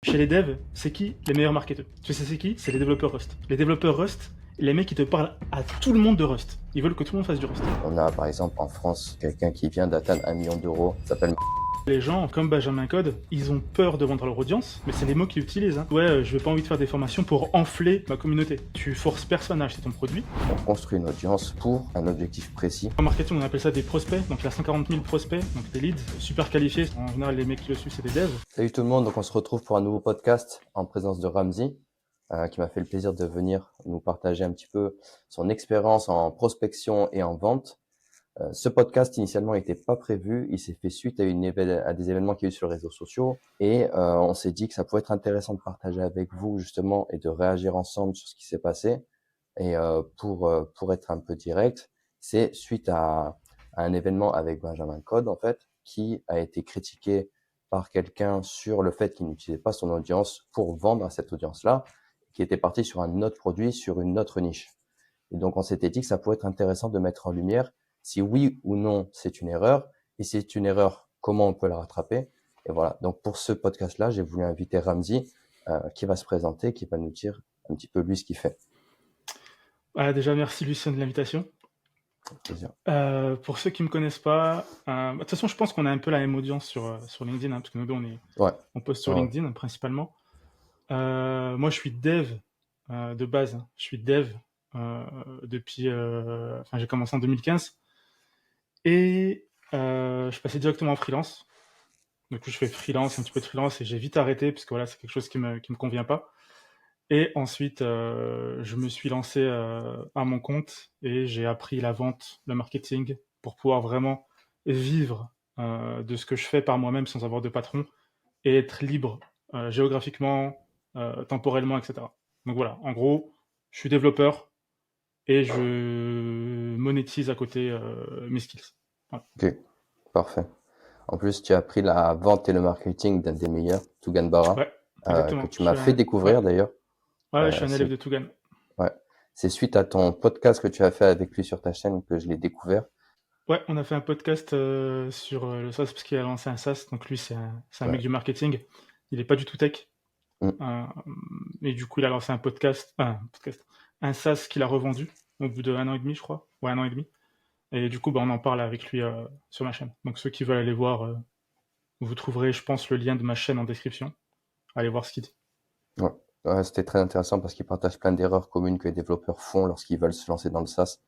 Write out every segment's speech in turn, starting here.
Chez les devs, c'est qui les meilleurs marketeurs? Tu sais c'est qui? C'est les développeurs Rust. Les développeurs Rust, les mecs qui te parlent à tout le monde de Rust. Ils veulent que tout le monde fasse du Rust. On a par exemple en France quelqu'un qui vient d'atteindre 1 million d'euros, s'appelle. Les gens, comme Benjamin Code, ils ont peur de vendre leur audience, mais c'est les mots qu'ils utilisent. Hein. Ouais, je n'ai pas envie de faire des formations pour enfler ma communauté. Tu forces personne à acheter ton produit. On construit une audience pour un objectif précis. En marketing, on appelle ça des prospects. Donc il y a 140 000 prospects, donc des leads super qualifiés. En général, les mecs qui le suivent, c'est des devs. Salut tout le monde, donc on se retrouve pour un nouveau podcast en présence de Ramzi, qui m'a fait le plaisir de venir nous partager un petit peu son expérience en prospection et en vente. Ce podcast initialement n'était pas prévu, il s'est fait suite à des événements qu'il y a eu sur les réseaux sociaux et on s'est dit que ça pouvait être intéressant de partager avec vous justement et de réagir ensemble sur ce qui s'est passé. Et pour être un peu direct, c'est suite à un événement avec Benjamin Code en fait, qui a été critiqué par quelqu'un sur le fait qu'il n'utilisait pas son audience pour vendre à cette audience-là, qui était parti sur un autre produit, sur une autre niche. Et donc on s'était dit que ça pourrait être intéressant de mettre en lumière si oui ou non c'est une erreur, et si c'est une erreur, comment on peut la rattraper. Et voilà, donc pour ce podcast-là, j'ai voulu inviter Ramzi, qui va se présenter, qui va nous dire un petit peu lui ce qu'il fait. Déjà, merci Lucien de l'invitation. Plaisir. Pour ceux qui me connaissent pas, de toute façon, je pense qu'on a un peu la même audience sur LinkedIn, hein, parce que nous deux, Ouais. on poste sur Ouais. LinkedIn principalement. Moi, je suis dev de base. Hein. Je suis dev depuis. Enfin, j'ai commencé en 2015 et je passais directement en freelance. Du coup, je fais freelance, un petit peu de freelance, et j'ai vite arrêté parce que voilà, c'est quelque chose qui me convient pas. Et ensuite, je me suis lancé à mon compte et j'ai appris la vente, le marketing pour pouvoir vraiment vivre de ce que je fais par moi-même sans avoir de patron et être libre géographiquement, temporellement, etc. Donc voilà, en gros, je suis développeur et je monétise à côté mes skills. Voilà. Ok, parfait. En plus, tu as appris la vente et le marketing d'un des meilleurs, Tougan Bara, Ouais, que exactement. tu m'as fait Ouais, découvrir d'ailleurs. ouais, je suis un élève C'est de Tougan. ouais, c'est suite à ton podcast que tu as fait avec lui sur ta chaîne que je l'ai découvert. Ouais, on a fait un podcast sur le SaaS parce qu'il a lancé un SaaS. Donc lui, c'est un Ouais. mec du marketing. Il est pas du tout tech. Mm. Euh, et du coup, il a lancé un SaaS qu'il a revendu au bout d'1 an et demi, je crois. Ouais, 1 an et demi. Et du coup, bah, on en parle avec lui sur ma chaîne. Donc ceux qui veulent aller voir, vous trouverez, je pense, le lien de ma chaîne en description. Allez voir ce qu'il dit. Ouais. Ouais, c'était très intéressant parce qu'il partage plein d'erreurs communes que les développeurs font lorsqu'ils veulent se lancer dans le SaaS.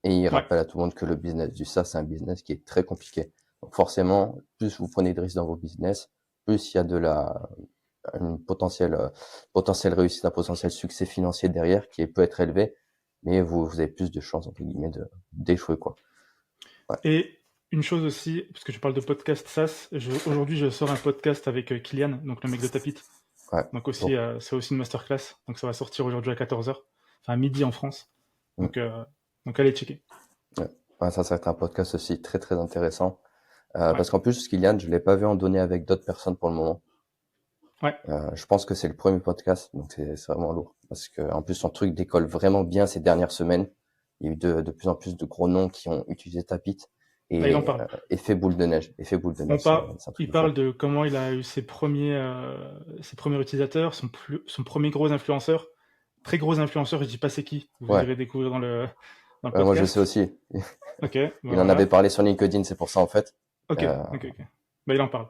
Et il Ouais. rappelle à tout le monde que le business du SaaS, c'est un business qui est très compliqué. Donc forcément, plus vous prenez de risques dans vos business, plus il y a une potentielle réussite, un potentiel succès financier derrière peut être élevé, mais vous avez plus de chances, entre guillemets, d'échouer, quoi. Ouais. Et une chose aussi, parce que je parle de podcast SaaS, aujourd'hui je sors un podcast avec Kylian, donc le mec de Tapit. Ouais. Donc aussi, Donc, c'est aussi une masterclass. Donc ça va sortir aujourd'hui à 14h. Enfin, à midi en France. mm, Donc, euh, donc allez checker. ouais. Ouais, ça va être un podcast aussi très, très intéressant. Ouais. Parce qu'en plus, Kylian, je l'ai pas vu en donner avec d'autres personnes pour le moment. Ouais. Je pense que c'est le premier podcast, donc c'est vraiment lourd. Parce que en plus, son truc décolle vraiment bien ces dernières semaines. Il y a eu de plus en plus de gros noms qui ont utilisé Tapit. Là, il en Et parle. effet boule de neige. Effet boule de On neige, par... c'est un truc Il de parle fou. de comment il a eu ses premiers utilisateurs, son premier gros influenceur. Très gros influenceur, je dis pas c'est qui. Vous Ouais, irez découvrir dans le moi je sais podcast. aussi. Ok, bah Il en avait voilà. parlé sur LinkedIn, c'est pour ça en fait. Ok, Euh, ok. Bah il en parle.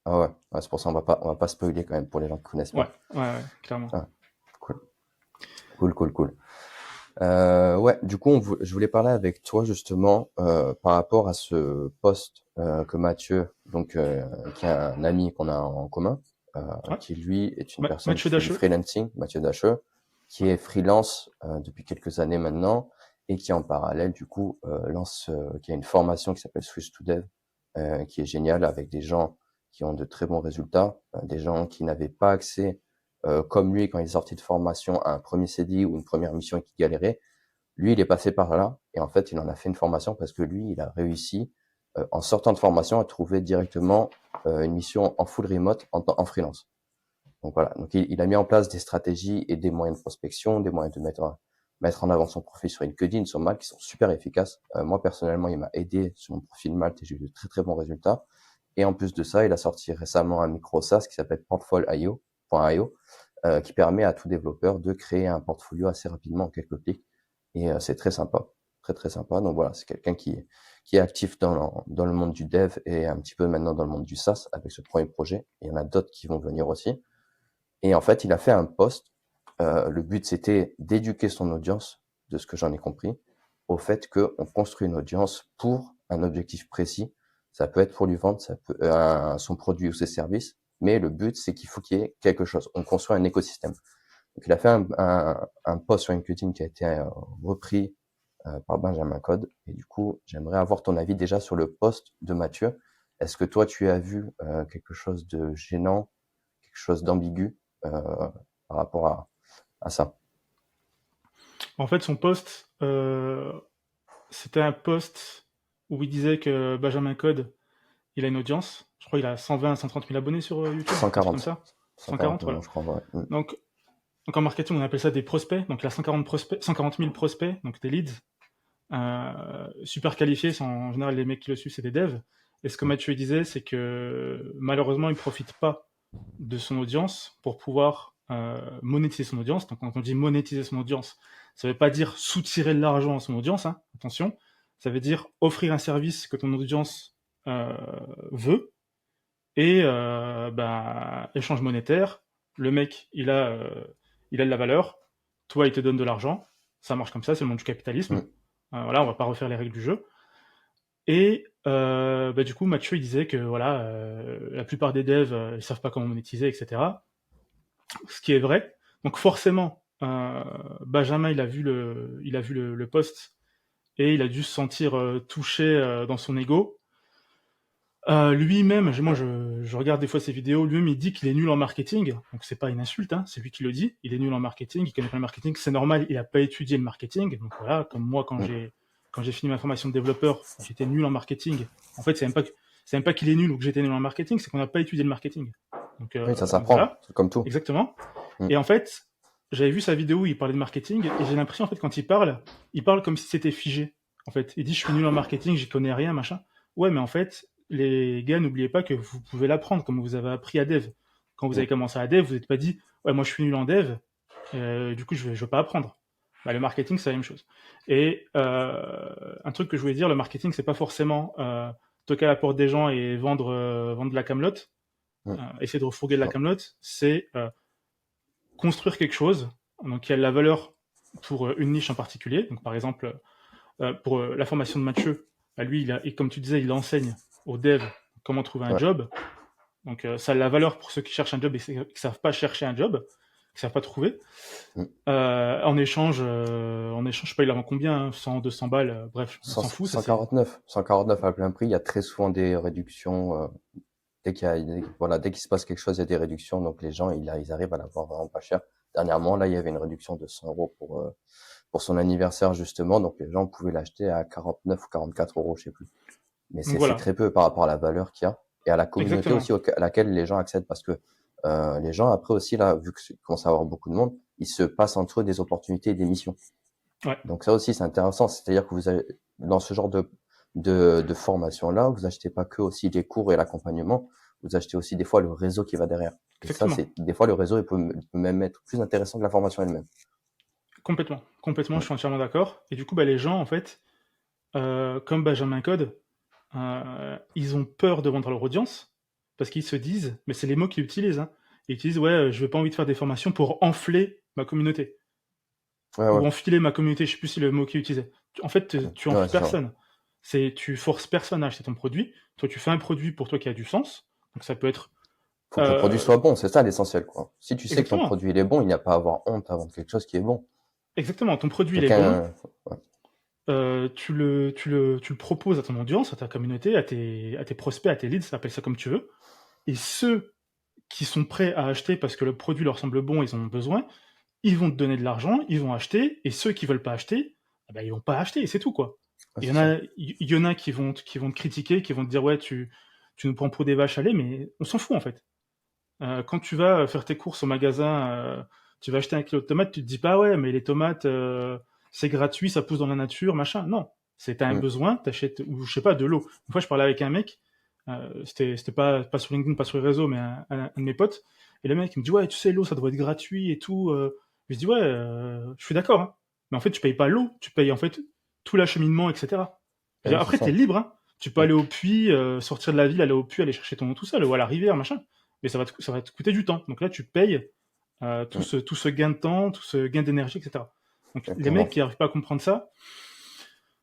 ah ouais, ouais, c'est pour ça on va pas spoiler quand même pour les gens qui connaissent Ouais, pas. ouais, clairement. Ah, cool, cool, cool, cool. Ouais, du coup, je voulais parler avec toi justement par rapport à ce post que Mathieu, donc qui est un ami qu'on a en commun, Ouais. qui lui est une personne Mathieu qui fait du Dacheux. freelancing, Mathieu Dacheux, qui est freelance depuis quelques années maintenant et qui en parallèle du coup qui a une formation qui s'appelle Switch to Dev, qui est géniale avec des gens qui ont de très bons résultats, des gens qui n'avaient pas accès comme lui quand il est sorti de formation à un premier CDI ou une première mission et qui galérait. Lui, il est passé par là et en fait, il en a fait une formation parce que lui, il a réussi en sortant de formation à trouver directement une mission en full remote en freelance. Donc voilà, donc il a mis en place des stratégies et des moyens de prospection, des moyens de mettre en avant son profil sur LinkedIn, sur Malte, qui sont super efficaces. Moi, personnellement, il m'a aidé sur mon profil Malte et j'ai eu de très très bons résultats. Et en plus de ça, il a sorti récemment un micro SaaS qui s'appelle Portfolio, .io, qui permet à tout développeur de créer un portfolio assez rapidement en quelques clics. Et c'est très sympa, très très sympa. Donc voilà, c'est quelqu'un qui est actif dans le monde du dev et un petit peu maintenant dans le monde du SaaS avec ce premier projet. Il y en a d'autres qui vont venir aussi. Et en fait, il a fait un post. Le but, c'était d'éduquer son audience, de ce que j'en ai compris, au fait qu'on construit une audience pour un objectif précis. Ça peut être pour lui vendre, ça peut son produit ou ses services, mais le but, c'est qu'il faut qu'il y ait quelque chose. On construit un écosystème. Donc, il a fait un post sur LinkedIn qui a été repris par Benjamin Code. Et du coup, j'aimerais avoir ton avis déjà sur le post de Mathieu. Est-ce que toi, tu as vu quelque chose de gênant, quelque chose d'ambigu par rapport à ça? En fait, son post, c'était un post où il disait que Benjamin Code, il a une audience. Je crois qu'il a 120 à 130 000 abonnés sur YouTube, un truc comme 140. ça. 140 140, millions, voilà. je crois, ouais. Donc, donc en marketing, on appelle ça des prospects. Donc il a 140 000 prospects, donc des leads, super qualifiés. En général, les mecs qui le suivent, c'est des devs. Et ce que Mathieu disait, c'est que malheureusement, il ne profite pas de son audience pour pouvoir monétiser son audience. Donc quand on dit monétiser son audience, ça ne veut pas dire soutirer de l'argent à son audience, hein, attention. Ça veut dire offrir un service que ton audience veut et échange monétaire. Le mec, il a de la valeur. Toi, il te donne de l'argent. Ça marche comme ça, c'est le monde du capitalisme. Mm. Voilà, on va pas refaire les règles du jeu. Et du coup, Mathieu, il disait que voilà, la plupart des devs, ils savent pas comment monétiser, etc. Ce qui est vrai. Donc forcément, Benjamin, il a vu le post et il a dû se sentir touché dans son ego. Lui-même, je regarde des fois ses vidéos, lui-même il dit qu'il est nul en marketing, donc c'est pas une insulte, hein, c'est lui qui le dit, il est nul en marketing, il connaît pas le marketing, c'est normal, il a pas étudié le marketing, donc voilà, comme moi Mm. quand j'ai fini ma formation de développeur, j'étais nul en marketing. En fait, c'est même pas qu'il est nul ou que j'étais nul en marketing, c'est qu'on n'a pas étudié le marketing. Oui, ça Donc s'apprend, voilà, c'est comme tout. exactement. Mm. Et en fait, j'avais vu sa vidéo où il parlait de marketing et j'ai l'impression en fait quand il parle comme si c'était figé. En fait, il dit je suis nul en marketing, j'y connais rien, machin. Ouais, mais en fait, les gars, n'oubliez pas que vous pouvez l'apprendre comme vous avez appris à dev. Quand vous Mm. avez commencé à dev, vous n'êtes pas dit ouais, moi je suis nul en dev, du coup je vais pas apprendre. Bah, le marketing, c'est la même chose. Et un truc que je voulais dire, le marketing, c'est pas forcément toquer à la porte des gens et vendre de la camelote, Mm. essayer de refourguer de la Non. camelote, c'est construire quelque chose, donc il y a de la valeur pour une niche en particulier. Donc par exemple, pour la formation de Mathieu, bah, lui, et comme tu disais, il enseigne aux devs comment trouver un Ouais. job. Donc ça a de la valeur pour ceux qui cherchent un job et qui ne savent pas chercher un job, qui ne savent pas trouver. Mm. En échange, je sais pas, il en vend combien, hein, 100, 200 balles, bref, on s'en fout. Ça, c'est 149 à plein prix. Il y a très souvent des réductions. Voilà, dès qu'il se passe quelque chose, il y a des réductions. Donc les gens, ils arrivent à l'avoir vraiment pas cher. Dernièrement, là, il y avait une réduction de 100 euros pour son anniversaire, justement. Donc les gens pouvaient l'acheter à 49 ou 44 euros, je sais plus. Mais Donc c'est voilà, très peu par rapport à la valeur qu'il y a et à la communauté exactement. aussi à laquelle les gens accèdent parce que les gens après aussi là, vu qu'il commence à avoir beaucoup de monde, ils se passent entre eux des opportunités et des missions. Ouais, Donc ça aussi c'est intéressant, c'est-à-dire que vous avez dans ce genre de formation là, vous achetez pas que aussi les cours et l'accompagnement, vous achetez aussi des fois le réseau qui va derrière. Et ça exactement. c'est des fois le réseau il peut même être plus intéressant que la formation elle-même. Complètement. Complètement, je Mm. suis entièrement d'accord. Et du coup, bah, les gens, en fait, comme Benjamin Code, ils ont peur de vendre à leur audience parce qu'ils se disent, mais c'est les mots qu'ils utilisent, hein, ils utilisent ouais, je n'ai pas envie de faire des formations pour enfler ma communauté Ouais ou ouais. enfiler ma communauté, je sais plus si le mot qu'ils utilisaient. En fait, tu Ouais, enfles c'est ça. personne. Tu forces personne à acheter ton produit. Toi, tu fais un produit pour toi qui a du sens. Donc ça peut être Faut que le produit euh, soit bon, c'est ça l'essentiel quoi. Si tu sais que ton exactement, produit il est bon, il n'y a pas à avoir honte à vendre quelque chose qui est bon. exactement. Ton produit il est bon. Quelqu'un ouais. Tu le proposes à ton audience, à ta communauté, à tes prospects, à tes leads, appelle ça comme tu veux. Et ceux qui sont prêts à acheter parce que le produit leur semble bon, ils en ont besoin, ils vont te donner de l'argent, ils vont acheter, et ceux qui veulent pas acheter, eh ben, ils vont pas acheter, et c'est tout, quoi. Ouais, Il y c'est en ça. a, il y en a qui vont te critiquer, qui vont te dire, ouais, tu nous prends pour des vaches à lait, mais on s'en fout, en fait. Quand tu vas faire tes courses au magasin, tu vas acheter un kilo de tomates, tu te dis pas, ouais, mais les tomates, c'est gratuit, ça pousse dans la nature, machin. Non. T'as un Mm. besoin, t'achètes, ou je sais pas, de l'eau. Une fois, je parlais avec un mec, c'était pas sur LinkedIn, pas sur les réseaux, mais un de mes potes, Et le mec il me dit ouais, tu sais, l'eau ça doit être gratuit et tout. Je dis ouais, je suis d'accord, hein. Mais en fait tu payes pas l'eau, tu payes en fait tout l'acheminement, etc. Je Ah veux oui, dire, c'est après t'es ça. libre, hein. Tu peux Mm. aller au puits, sortir de la ville, aller au puits, aller chercher ton eau tout seul, ou à la rivière, machin. Mais ça va te coûter du temps. Donc là tu payes Mm. tout ce gain de temps, tout ce gain d'énergie, etc. Donc les mecs Exactement. qui n'arrivent pas à comprendre ça,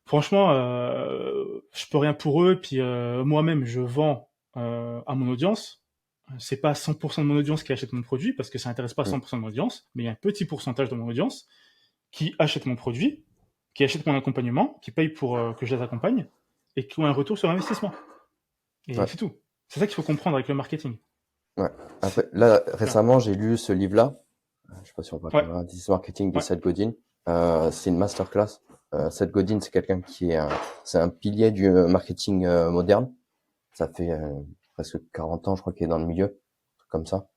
franchement, je peux rien pour eux. Puis moi-même, je vends à mon audience. C'est pas 100% de mon audience qui achète mon produit parce que ça intéresse pas Mm. 100% de mon audience, mais il y a un petit pourcentage de mon audience qui achète mon produit, qui achète mon accompagnement, qui paye pour que je les accompagne et qui ont un retour sur investissement. Et Ouais. c'est tout. C'est ça qu'il faut comprendre avec le marketing. Ouais. C'est... Après, là, Voilà. récemment, j'ai lu ce livre-là. Je sais pas si on parle Ouais, comme ça. This is Marketing de ouais. Seth Godin. C'est une masterclass. Seth Godin, c'est quelqu'un c'est un pilier du marketing moderne. Ça fait presque 40 ans, je crois, qu'il est dans le milieu, un truc comme ça.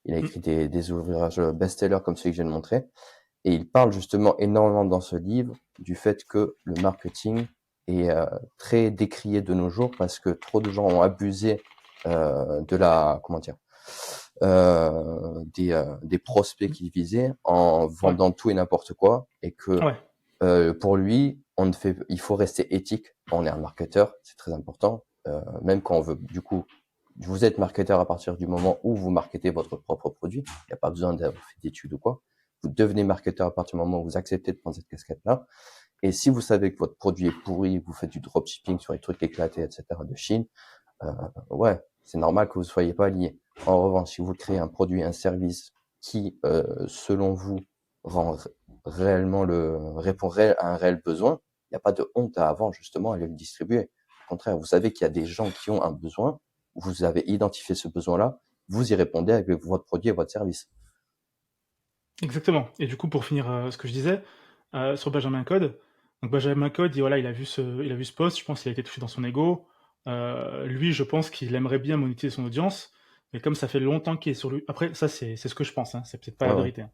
Il a Mm. écrit des ouvrages best-sellers comme celui que je viens de montrer. Et il parle justement énormément dans ce livre du fait que le marketing est très décrié de nos jours parce que trop de gens ont abusé de la, comment dire, des prospects qu'il visait en Ouais, vendant tout et n'importe quoi, et que ouais, pour lui, il faut rester éthique. On est un marketeur, c'est très important. Même quand on veut, du coup, vous êtes marketeur à partir du moment où vous marketez votre propre produit. Il n'y a pas besoin d'avoir fait d'études ou quoi. Vous devenez marketeur à partir du moment où vous acceptez de prendre cette casquette-là. Et si vous savez que votre produit est pourri, vous faites du dropshipping sur les trucs éclatés, etc. de Chine, euh, ouais, c'est normal que vous soyez pas lié. En revanche, si vous créez un produit, un service qui, selon vous, rend réellement à un réel besoin, il n'y a pas de honte à avoir justement à aller le distribuer. Au contraire, vous savez qu'il y a des gens qui ont un besoin, vous avez identifié ce besoin-là, vous y répondez avec votre produit et votre service. exactement. Et du coup, pour finir ce que je disais, sur Benjamin Code, donc Benjamin Code, il a vu il a vu ce post, je pense qu'il a été touché dans son ego. Lui, je pense qu'il aimerait bien monétiser son audience, mais comme ça fait longtemps qu'il est sur lui, après, ça, c'est ce que je pense, hein, c'est peut-être pas Ouais, la ouais. vérité, hein.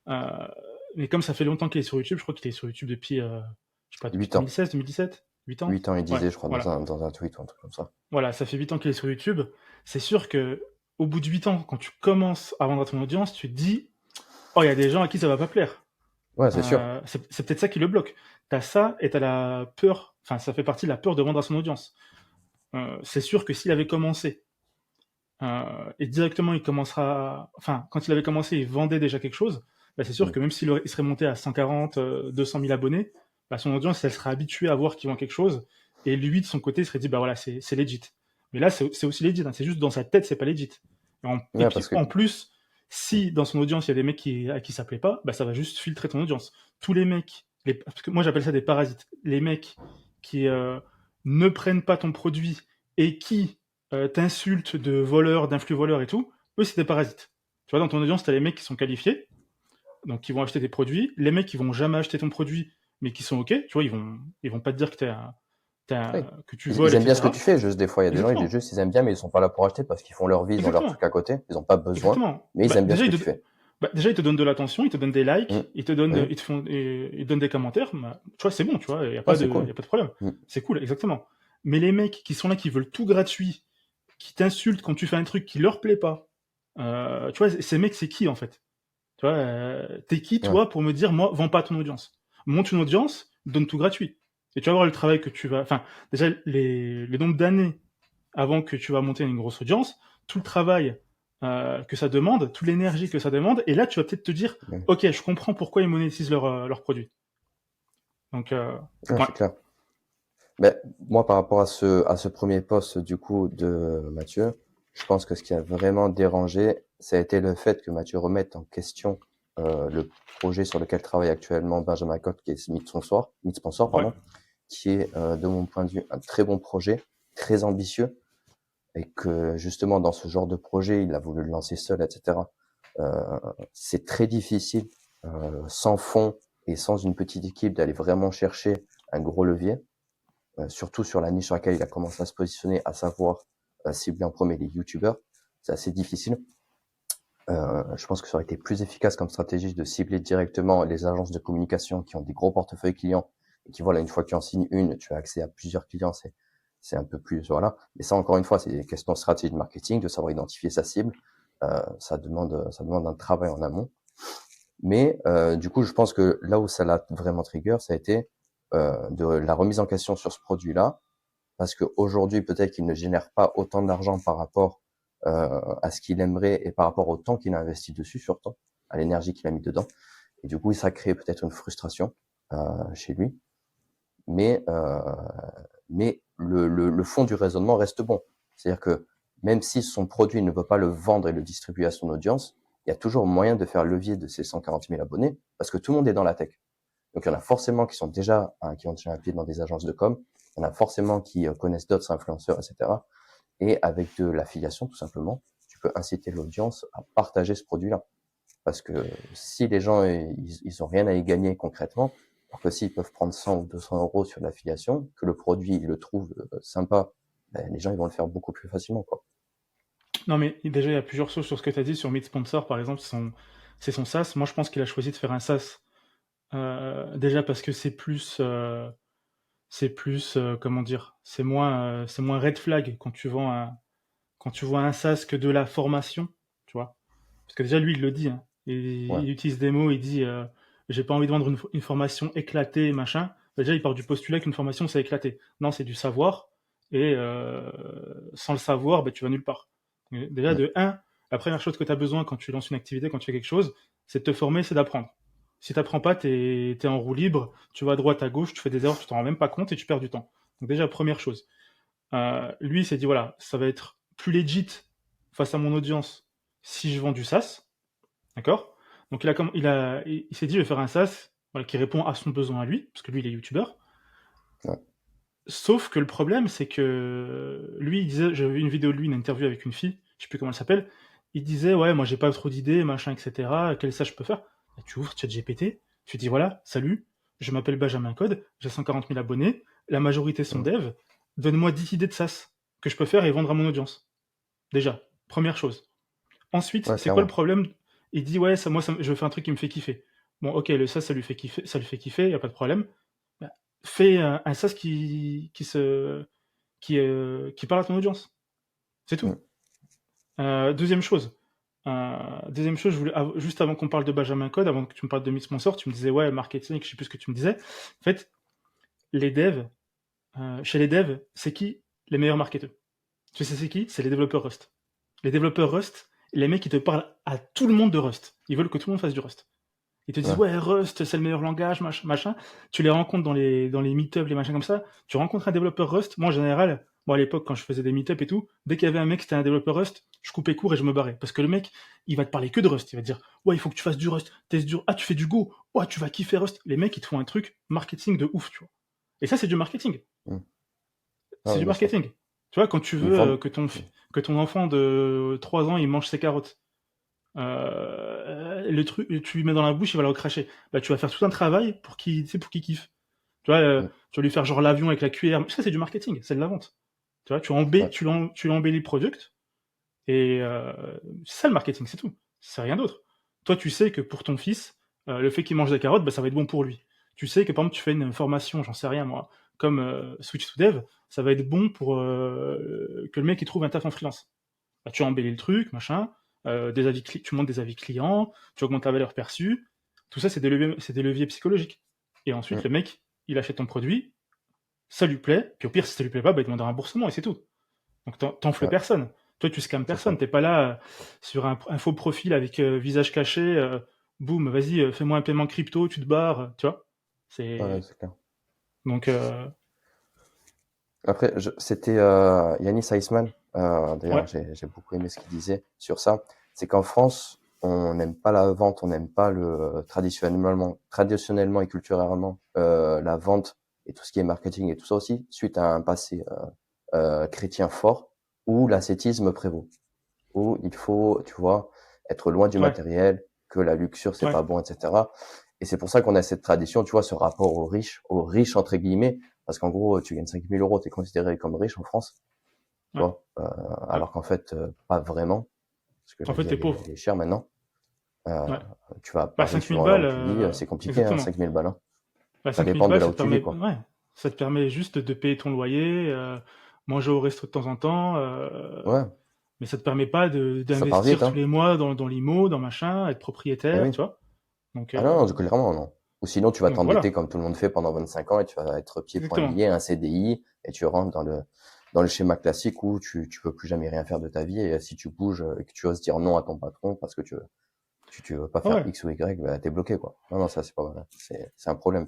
Euh, mais comme ça fait longtemps qu'il est sur YouTube, je crois qu'il est sur YouTube depuis, je sais pas, depuis 8 ans. 2016, 2017, 8 ans? 8 ans, il Ouais, disait, je crois, voilà. dans un tweet ou un truc comme ça. Voilà, ça fait 8 ans qu'il est sur YouTube. C'est sûr que au bout de 8 ans, quand tu commences à vendre à ton audience, tu te dis, oh, il y a des gens à qui ça va pas plaire. Ouais, c'est sûr. C'est peut-être ça qui le bloque. T'as ça et t'as la peur, enfin ça fait partie de la peur de vendre à son audience. C'est sûr que s'il avait commencé et directement il commencera, enfin quand il avait commencé il vendait déjà quelque chose, bah, c'est sûr Mm. que même il serait monté à 140, 200 000 abonnés, bah, son audience elle serait habituée à voir qu'il vend quelque chose et lui de son côté il serait dit bah voilà c'est legit. Mais là c'est aussi legit, hein, c'est juste dans sa tête c'est pas legit. Et Ouais, puis parce que, en plus mm, si dans son audience il y a des mecs à qui ça plaît pas, bah ça va juste filtrer ton audience. Tous les mecs, parce que moi j'appelle ça des parasites, les mecs qui ne prennent pas ton produit et qui t'insultent de voleurs, d'influx voleurs et tout, eux c'est des parasites. Tu vois, dans ton audience, t'as les mecs qui sont qualifiés, donc qui vont acheter tes produits, les mecs qui vont jamais acheter ton produit, mais qui sont ok, tu vois, ils vont pas te dire que ouais. que tu Ils voles, aiment bien ce que tu etc. fais, juste des fois, il y a des gens, Exactement, ils aiment bien, mais ils sont pas là pour acheter parce qu'ils font leur vie, ils ont leur exactement, truc à côté, ils ont pas besoin, exactement. mais ils aiment bien ce que tu fais. Déjà, ils te donnent de l'attention, ils te donnent des Mm. likes, Oui, ils te donnent des commentaires. Bah, tu vois, c'est bon, tu vois, ouais, c'est y cool. a pas de problème. Mm. C'est cool, exactement. Mais les mecs qui sont là, qui veulent tout gratuit, qui t'insultent quand tu fais un truc qui leur plaît pas, tu vois, ces mecs, c'est qui en fait? Tu vois, t'es qui Ouais. toi pour me dire, moi, vends pas ton audience. Monte une audience, donne tout gratuit. Et tu vas voir le travail que tu vas, enfin, déjà les nombres d'années avant que tu vas monter une grosse audience, tout le travail que ça demande, toute l'énergie que ça demande, et là tu vas peut-être te dire, Mm. ok, je comprends pourquoi ils monétisent leurs produits. Donc, Ouais, ouais, c'est clair. Ben, moi, par rapport à ce premier poste, du coup, de Mathieu, je pense que ce qui a vraiment dérangé, ça a été le fait que Mathieu remette en question, le projet sur lequel travaille actuellement Benjamin Cotte, qui est Meet Sponsor, ouais, pardon, qui est, de mon point de vue, un très bon projet, très ambitieux, et que justement dans ce genre de projet, il a voulu le lancer seul, etc. C'est très difficile, sans fonds et sans une petite équipe, d'aller vraiment chercher un gros levier, surtout sur la niche sur laquelle il a commencé à se positionner, à savoir cibler en premier les youtubeurs. C'est assez difficile. Je pense que ça aurait été plus efficace comme stratégie de cibler directement les agences de communication qui ont des gros portefeuilles clients et qui, voilà, une fois que tu en signes une, tu as accès à plusieurs clients. C'est un peu plus, voilà. Mais ça, encore une fois, c'est des questions de stratégie de marketing, de savoir identifier sa cible. Ça demande un travail en amont. Mais du coup, je pense que là où ça l'a vraiment trigger, ça a été de la remise en question sur ce produit-là, parce qu'aujourd'hui, peut-être qu'il ne génère pas autant d'argent par rapport à ce qu'il aimerait et par rapport au temps qu'il a investi dessus, surtout, à l'énergie qu'il a mis dedans. Et du coup, ça crée peut-être une frustration chez lui. Mais, le fond du raisonnement reste bon. C'est-à-dire que même si son produit ne veut pas le vendre et le distribuer à son audience, il y a toujours moyen de faire levier de ces 140 000 abonnés parce que tout le monde est dans la tech. Donc, il y en a forcément qui ont déjà un pied dans des agences de com. Il y en a forcément qui connaissent d'autres influenceurs, etc. Et avec de l'affiliation, tout simplement, tu peux inciter l'audience à partager ce produit-là. Parce que si les gens, ils ont rien à y gagner concrètement, alors que s'ils peuvent prendre 100 ou 200 euros sur l'affiliation, que le produit, ils le trouvent sympa, ben, les gens, ils vont le faire beaucoup plus facilement, quoi. Non, mais déjà, il y a plusieurs choses sur ce que tu as dit sur Meet Sponsor, par exemple, c'est son SaaS. Moi, je pense qu'il a choisi de faire un SaaS. Déjà parce que comment dire, c'est moins red flag quand tu vois un SaaS que de la formation, tu vois. Parce que déjà, lui, il le dit, hein. Ouais, Il utilise des mots, il dit j'ai pas envie de vendre une formation éclatée, machin. Déjà, il part du postulat qu'une formation, c'est éclaté. Non, c'est du savoir, et sans le savoir, ben, tu vas nulle part. Déjà, mm, de un, la première chose que tu as besoin quand tu lances une activité, quand tu fais quelque chose, c'est de te former, c'est d'apprendre. Si tu n'apprends pas, tu es en roue libre, tu vas à droite, à gauche, tu fais des erreurs, tu t'en rends même pas compte et tu perds du temps. Donc déjà, première chose. Lui, il s'est dit, voilà, ça va être plus legit face à mon audience si je vends du SaaS, d'accord. Donc il s'est dit, je vais faire un SaaS, voilà, qui répond à son besoin à lui, parce que lui, il est youtubeur. ouais, Sauf que le problème, c'est que lui, il disait, j'avais vu une vidéo de lui, une interview avec une fille, je sais plus comment elle s'appelle, il disait, ouais, moi j'ai pas trop d'idées, machin, etc. Quel SaaS je peux faire? Bah, tu ouvres ChatGPT, tu dis, voilà, salut, je m'appelle Benjamin Code, j'ai 140 000 abonnés, la majorité sont mm. devs, donne-moi 10 idées de SaaS que je peux faire et vendre à mon audience. Déjà, première chose. Ensuite, Ouais, c'est quoi le clairement. problème? Il dit, ouais, je veux faire un truc qui me fait kiffer. Bon, ok, le SaaS, ça lui fait kiffer, y a pas de problème. Bah, fais un SaaS qui parle à ton audience. C'est tout. Mm. Deuxième chose, juste avant qu'on parle de Benjamin Code, avant que tu me parles de Miss Sponsor, tu me disais, ouais, marketing, je sais plus ce que tu me disais. En fait, les devs, chez les devs, c'est qui les meilleurs marketeurs? Tu sais, c'est qui? C'est les développeurs Rust. Les développeurs Rust, les mecs, qui te parlent à tout le monde de Rust. Ils veulent que tout le monde fasse du Rust. Ils te disent, Ouais, ouais, Rust, c'est le meilleur langage, machin. Tu les rencontres dans les meet-ups, les machins comme ça. Tu rencontres un développeur Rust. Moi, en général, à l'époque, quand je faisais des meet-ups et tout, dès qu'il y avait un mec qui était un développeur Rust, je coupais court et je me barrais. Parce que le mec, il va te parler que de Rust. Il va te dire, ouais, il faut que tu fasses du Rust. Ah, tu fais du Go. Ouais, tu vas kiffer Rust. Les mecs, ils te font un truc marketing de ouf, tu vois. Et ça, c'est du marketing. mm. Ah C'est ouais, du bien sûr. marketing. Tu vois, quand tu Ils veux vendent. Mm. que ton enfant de 3 ans, il mange ses carottes, le truc, tu lui mets dans la bouche, il va le recracher. Bah, tu vas faire tout un travail pour qu'il kiffe. Tu vois, Mm. tu vas lui faire genre l'avion avec la cuillère. Ça, c'est du marketing, c'est de la vente. Tu vois, Ouais, tu l'embellis le product, et c'est ça le marketing, c'est tout. C'est rien d'autre. Toi, tu sais que pour ton fils, le fait qu'il mange des carottes, bah, ça va être bon pour lui. Tu sais que par exemple, tu fais une formation, j'en sais rien moi, comme Switch to Dev, ça va être bon pour que le mec il trouve un taf en freelance. Bah, tu embellis le truc, machin, tu montes des avis clients, tu augmentes la valeur perçue. Tout ça, c'est des leviers psychologiques. Et ensuite, mm. le mec, il achète ton produit, ça lui plaît, puis au pire, si ça lui plaît pas, bah, il demande un remboursement et c'est tout. Donc t'enfles Ouais, personne. Toi, tu scams c'est personne. ça. T'es pas là sur un faux profil avec visage caché. Boum, vas-y, fais-moi un paiement crypto, tu te barres. Tu vois. Ouais, C'est c'est clair. donc Après, c'était Yanis Eisman. D'ailleurs, ouais, j'ai beaucoup aimé ce qu'il disait sur ça. C'est qu'en France, on n'aime pas la vente, on n'aime pas traditionnellement et culturellement la vente et tout ce qui est marketing et tout ça aussi, suite à un passé chrétien fort où l'ascétisme prévaut, où il faut, tu vois, être loin du ouais, matériel, que la luxure c'est ouais, pas bon, etc. Et c'est pour ça qu'on a cette tradition, tu vois, ce rapport aux riches entre guillemets, parce qu'en gros, tu gagnes 5 000 euros, tu es considéré comme riche en France, tu ouais, vois, ouais. alors qu'en fait, pas vraiment, parce que En la fait, vie, t'es pauvre. elle est chère maintenant. Euh, Ouais. Tu vas à Bah Paris, 5000 suivant là où balles, tu vis, c'est compliqué, hein, exactement. 5 000 balles. Hein. Bah Ça 5000 dépend de balles, là où tu vis, quoi. ouais, ça te permet juste de payer ton loyer, manger au resto de temps en temps. Ouais, mais ça te permet pas Ça part vite, d'investir tous hein. les mois dans l'IMO, dans machin, être Eh propriétaire, oui. tu vois. Donc, Ah non, non, clairement, non. Ou sinon, tu vas t'endetter voilà, comme tout le monde fait pendant 25 ans et tu vas être pieds poings exactement. liés, un CDI, et tu rentres dans le schéma classique où tu peux plus jamais rien faire de ta vie. Et si tu bouges et que tu oses dire non à ton patron parce que tu veux pas Ouais, faire ouais. X ou Y, bah, t'es bloqué, quoi. Non, non, ça, c'est pas vrai. C'est un problème.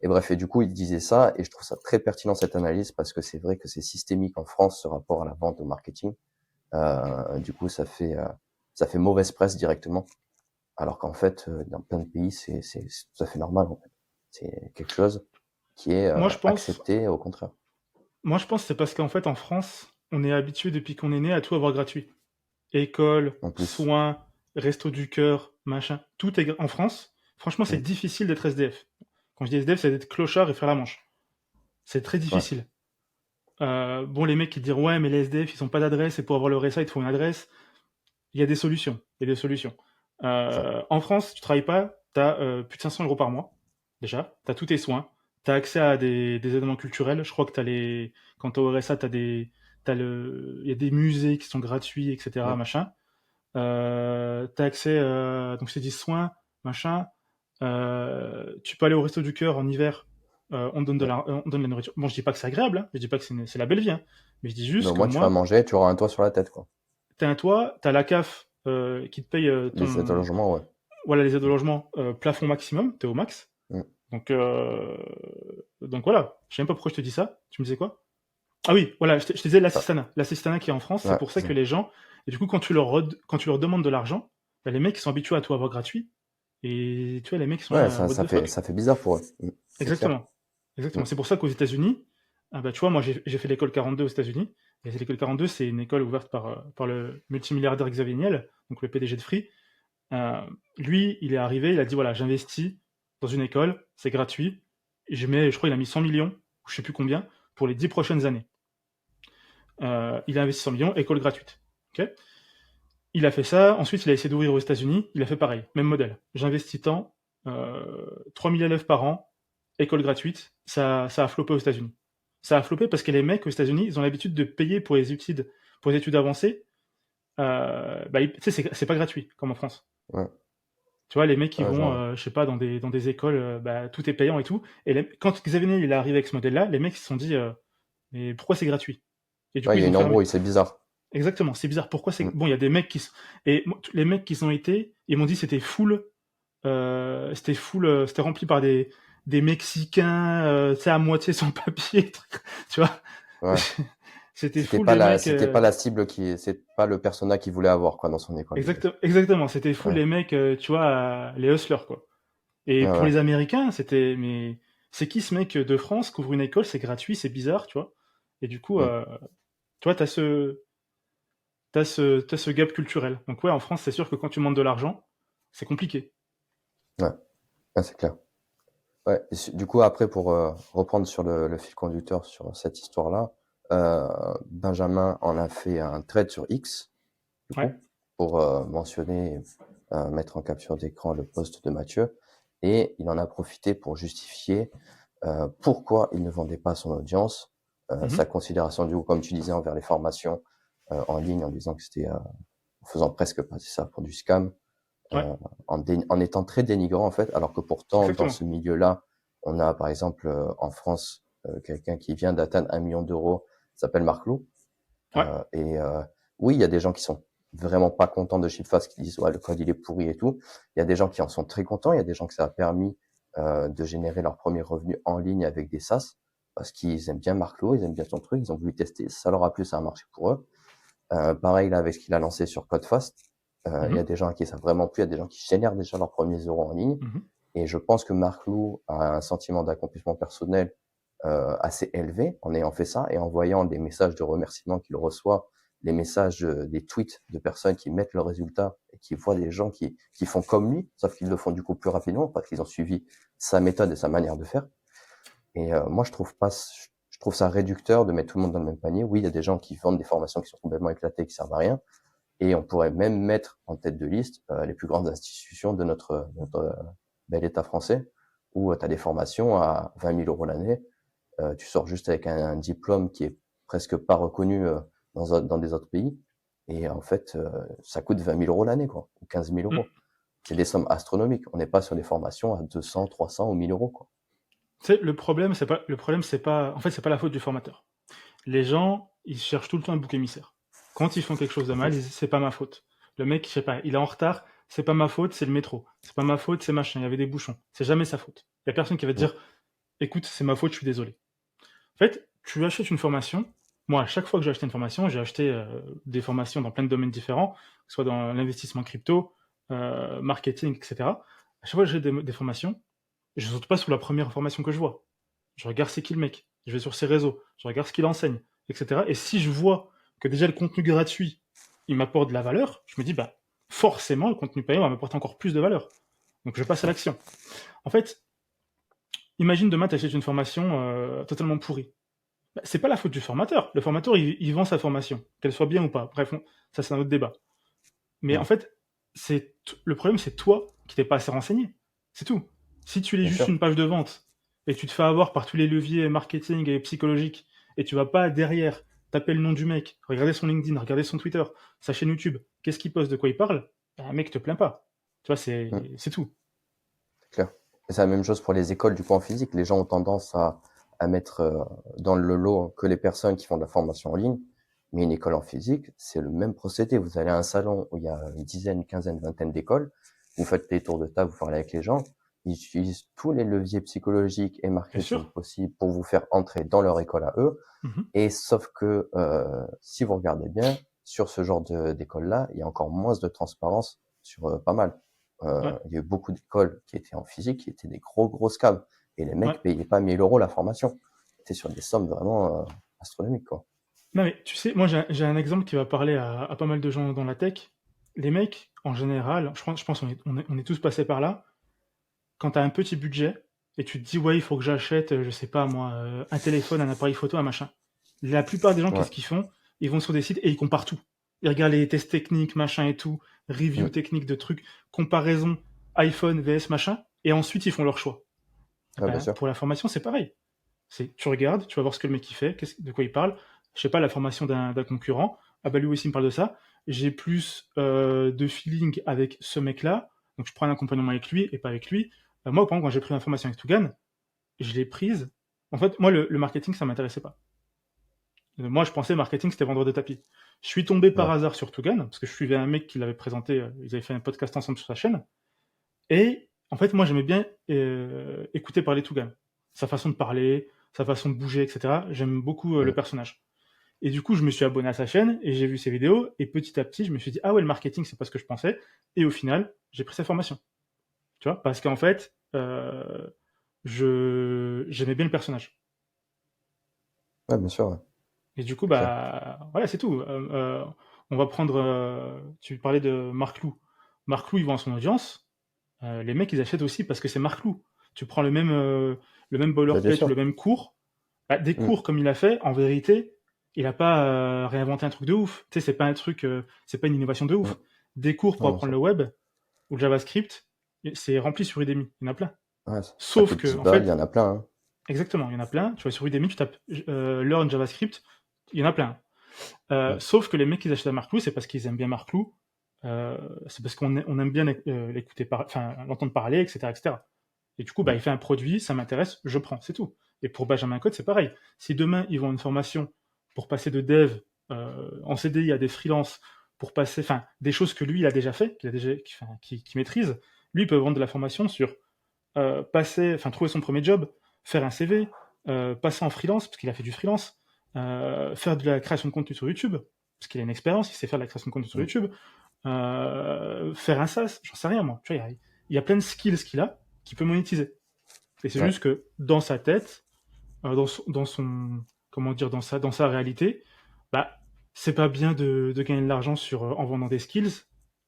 Et bref, et du coup, il disait ça, et je trouve ça très pertinent, cette analyse, parce que c'est vrai que c'est systémique en France, ce rapport à la vente, au marketing. Du coup, ça fait mauvaise presse directement. Alors qu'en fait, dans plein de pays, c'est tout à fait normal, en fait. C'est quelque chose qui est Moi, je pense, accepté, au contraire. moi, je pense que c'est parce qu'en fait, en France, on est habitué depuis qu'on est né à tout avoir gratuit. École, En plus, soins, resto du cœur, machin, tout est en France. Franchement, c'est mm, difficile d'être SDF. Quand je dis SDF, c'est d'être clochard et faire la manche. C'est très ouais, difficile. Bon, les mecs qui disent ouais, mais les SDF, ils ont pas d'adresse et pour avoir le RSA, il te faut une adresse. Il y a des solutions. Il y a des solutions. ouais, En France, tu travailles pas, tu as plus de 500 euros par mois, déjà. Tu as tous tes soins. Tu as accès à des événements culturels. Je crois que tu as les. Quand tu es au RSA, tu as des. Il y a des musées qui sont gratuits, etc. mm, Machin. Tu as accès, donc c'est dit soins, machin. Tu peux aller au resto du cœur en hiver. On te donne ouais. on te donne de la nourriture. Bon, je dis pas que c'est agréable, hein. Je dis pas que c'est la belle vie, hein. Mais je dis Mais juste au que moins, tu vas moi, manger, tu auras un toit sur la tête, quoi. t'as un toit, t'as la CAF qui te paye Les aides au ton, logement, ouais. voilà, les aides au Mm, logement, plafond maximum, t'es au max. mm. Donc, voilà. Je sais même pas pourquoi je te dis ça. Tu me disais quoi? Ah oui, voilà, je te disais Ah, l'assistanat. L'assistanat qui est en France, c'est ouais, pour ça c'est que ça. les gens, et du coup, quand tu leur demandes de l'argent, bah, les mecs, ils sont habitués à tout avoir gratuit. Et tu vois, les mecs, ils sont Ouais, là, what the fuck. ça fait bizarre pour eux. Mm, c'est clair. Exactement. Mm, Exactement. C'est pour ça qu'aux États-Unis, ah bah, tu vois, moi, j'ai fait l'école 42 aux États-Unis. Et l'école 42, c'est une école ouverte par le multimilliardaire Xavier Niel, donc le PDG de Free. Euh, Lui, il est arrivé, il a dit voilà, j'investis dans une école, c'est gratuit. Et je crois, il a mis 100 millions, ou je sais plus combien, pour les 10 prochaines années. Il a investi 100 millions, école gratuite. Ok. Il a fait ça, ensuite il a essayé d'ouvrir aux États-Unis, il a fait pareil, même modèle. J'investis tant, 3000 élèves par an, école gratuite, ça a floppé aux États-Unis. Ça a floppé parce que les mecs aux États-Unis, ils ont l'habitude de payer pour les études avancées. Bah, tu sais, c'est pas gratuit, comme en France. ouais, Tu vois, les mecs qui ouais, vont, genre, je sais pas, dans des écoles, bah, tout est payant et tout. Et quand Xavier Niel il est arrivé avec ce modèle-là, les mecs ils se sont dit, mais pourquoi c'est gratuit? Et du coup, ouais, il y a ils ont une fermé. embrouille, c'est bizarre. Exactement, c'est bizarre. Pourquoi c'est. Mm, Bon, il y a des mecs et les mecs qui ont été, ils m'ont dit c'était full, c'était rempli par des Mexicains, tu sais, à moitié sans papier, tu vois. ouais. C'était full des mecs. C'était pas la cible c'est pas le persona qu'il voulait avoir, quoi, dans son école, déjà. Exactement, c'était full Ouais, les mecs, tu vois, les hustlers, quoi. Et ouais, pour ouais. les Américains, c'était, mais c'est qui ce mec de France qui ouvre une école, c'est gratuit, c'est bizarre, tu vois. Et du coup, Mm, tu vois, t'as ce gap culturel. Donc ouais, en France, c'est sûr que quand tu demandes de l'argent, c'est compliqué. ouais, ouais, c'est clair. Ouais, du coup, après, pour reprendre sur le fil conducteur sur cette histoire-là, Benjamin en a fait un thread sur X, du Ouais. coup, pour mentionner, mettre en capture d'écran le post de Mathieu, et il en a profité pour justifier pourquoi il ne vendait pas son audience, sa Mhm. considération, du coup, comme tu disais, envers les formations en ligne, en disant que c'était, en faisant presque passer ça pour du scam, Ouais, en étant très dénigrant en fait, alors que pourtant dans exactement. ce milieu-là, on a par exemple en France quelqu'un qui vient d'atteindre 1 million d'euros, s'appelle Marc Lou, Ouais. et oui, il y a des gens qui sont vraiment pas contents de Chipfast, qui disent ouais le code il est pourri et tout. Il y a des gens qui en sont très contents, il y a des gens que ça a permis de générer leurs premiers revenus en ligne avec des SaaS parce qu'ils aiment bien Marc Lou, ils aiment bien son truc, ils ont voulu tester, ça leur a plu, ça a marché pour eux. Pareil là avec ce qu'il a lancé sur Codefast, il y a Mhm. des gens à qui ça a vraiment plu, il y a des gens qui génèrent déjà leurs premiers euros en ligne. Mhm. Et je pense que Marc Lou a un sentiment d'accomplissement personnel assez élevé en ayant fait ça et en voyant les messages de remerciement qu'il reçoit, les messages, des tweets de personnes qui mettent leurs résultats et qui voient des gens qui font comme lui, sauf qu'ils le font du coup plus rapidement parce qu'ils ont suivi sa méthode et sa manière de faire. Et moi, je trouve ça réducteur de mettre tout le monde dans le même panier. Oui, il y a des gens qui vendent des formations qui sont complètement éclatées, qui servent à rien. Et on pourrait même mettre en tête de liste les plus grandes institutions de notre bel État français, où tu as des formations à 20 000 euros l'année. Tu sors juste avec un diplôme qui est presque pas reconnu dans des autres pays. Et en fait, ça coûte 20 000 € l'année, quoi, ou 15 000 Mm. €. C'est des sommes astronomiques. On n'est pas sur des formations à 200, 300 ou 1000 €, quoi. Tu sais, le problème, c'est pas, en fait, c'est pas la faute du formateur. Les gens, ils cherchent tout le temps un bouc émissaire. Quand ils font quelque chose de mal, Mhm. ils disent c'est pas ma faute. Le mec, je sais pas, il est en retard, c'est pas ma faute, c'est le métro. C'est pas ma faute, c'est machin, il y avait des bouchons. C'est jamais sa faute. Il y a personne qui va te Mhm. dire écoute, c'est ma faute, je suis désolé. En fait, tu achètes une formation. Moi, à chaque fois que j'ai acheté une formation, j'ai acheté des formations dans plein de domaines différents, que ce soit dans l'investissement crypto, marketing, etc. À chaque fois que j'ai des formations, je saute pas sur la première formation que je vois. Je regarde c'est qui le mec, je vais sur ses réseaux, je regarde ce qu'il enseigne, etc. Et si je vois que déjà le contenu gratuit, il m'apporte de la valeur, je me dis, bah, forcément, le contenu payant va m'apporter encore plus de valeur. Donc je passe à l'action. En fait, imagine demain, tu achètes une formation totalement pourrie. Bah, c'est pas la faute du formateur. Le formateur, il vend sa formation, qu'elle soit bien ou pas. Bref, ça c'est un autre débat. Mais en Mhm. fait, le problème, c'est toi qui t'es pas assez renseigné. C'est tout. Si tu lis Bien juste sûr. une page de vente et tu te fais avoir par tous les leviers marketing et psychologiques et tu vas pas derrière taper le nom du mec, regarder son LinkedIn, regarder son Twitter, sa chaîne YouTube, qu'est-ce qu'il poste, de quoi il parle, bah, un mec te plaint pas. Tu vois, Mhm. c'est tout. C'est clair. Et c'est la même chose pour les écoles, du coup, en physique. Les gens ont tendance à mettre dans le lot que les personnes qui font de la formation en ligne. Mais une école en physique, c'est le même procédé. Vous allez à un salon où il y a une dizaine, une quinzaine, vingtaine d'écoles. Vous faites des tours de table, vous parlez avec les gens. Ils utilisent tous les leviers psychologiques et Bien marketing sûr. possibles pour vous faire entrer dans leur école à eux. Mhm. Et sauf que si vous regardez bien, sur ce genre d'école-là, il y a encore moins de transparence sur pas mal. Ouais, Il y a eu beaucoup d'écoles qui étaient en physique, qui étaient des gros scams. Et les ouais. mecs payaient pas 1 000 € la formation. C'était sur des sommes vraiment astronomiques, quoi. Non, mais tu sais, moi j'ai un exemple qui va parler à pas mal de gens dans la tech. Les mecs, en général, je pense on est tous passés par là. Quand tu as un petit budget et tu te dis, ouais, il faut que j'achète, je sais pas moi, un téléphone, un appareil photo, un machin. La plupart des gens, Ouais. qu'est-ce qu'ils font? Ils vont sur des sites et ils comparent tout. Ils regardent les tests techniques, machin et tout, review Mm. technique de trucs, comparaison iPhone vs machin, et ensuite ils font leur choix. Eh Ouais, bien ben, sûr. pour la formation, c'est pareil. Tu regardes, tu vas voir ce que le mec il fait, de quoi il parle. Je sais pas, la formation d'un concurrent. Ah bah lui aussi il me parle de ça. J'ai plus de feeling avec ce mec-là, donc je prends un accompagnement avec lui et pas avec lui. Moi, par exemple, quand j'ai pris l'information avec Tougan, je l'ai prise. En fait, moi, le marketing, ça m'intéressait pas. Moi, je pensais marketing, c'était vendre des tapis. Je suis tombé par Ouais. hasard sur Tougan, parce que je suivais un mec qui l'avait présenté, ils avaient fait un podcast ensemble sur sa chaîne. Et en fait, moi, j'aimais bien écouter parler Tougan. Sa façon de parler, sa façon de bouger, etc. J'aime beaucoup le Mm. personnage. Et du coup, je me suis abonné à sa chaîne et j'ai vu ses vidéos. Et petit à petit, je me suis dit, ah ouais, le marketing, c'est pas ce que je pensais. Et au final, j'ai pris sa formation. Tu vois, parce qu'en fait, j'aimais bien le personnage. Ouais, bien sûr, ouais. Et du coup, C'est clair. bah, voilà, c'est tout. On va prendre. Tu parlais de Marc Lou. Marc Lou, il vend son audience. Les mecs, ils achètent aussi parce que c'est Marc Lou. Tu prends le même Bah, bien boilerplate ou sûr. le même cours. Bah, des Mm. cours comme il a fait, en vérité, il a pas réinventé un truc de ouf. Tu sais, c'est pas un truc, c'est pas une innovation de Mm. ouf. Des cours pour Non, bien apprendre sûr. le web ou le JavaScript, c'est rempli sur Udemy. Il y en a plein. Ouais, ça Sauf coûte que, 10 en balles, il y fait, en a plein, hein. exactement, il y en a plein. Tu vois, sur Udemy, tu tapes Learn JavaScript, il y en a plein. Mm. Sauf que les mecs qui achètent à Marclou, c'est parce qu'ils aiment bien Marclou. C'est parce qu'on aime bien l'écouter, enfin, l'entendre parler, etc., etc. Et du coup, bah, Mm. il fait un produit, ça m'intéresse, je prends, c'est tout. Et pour Benjamin Code, c'est pareil. Si demain, ils vont une formation pour passer de dev en CDI à des freelances, pour passer, enfin, des choses que lui, il a déjà fait, qu'il maîtrise, lui, il peut vendre de la formation sur trouver son premier job, faire un CV, passer en freelance, parce qu'il a fait du freelance, faire de la création de contenu sur YouTube, parce qu'il a une expérience, il sait faire de la création de contenu sur Mm. YouTube, faire un SaaS, j'en sais rien moi. Tu vois, il y a plein de skills qu'il a qu'il peut monétiser. Et c'est Ouais. juste que dans sa tête, comment dire, dans sa réalité, bah, c'est pas bien de gagner de l'argent en vendant des skills.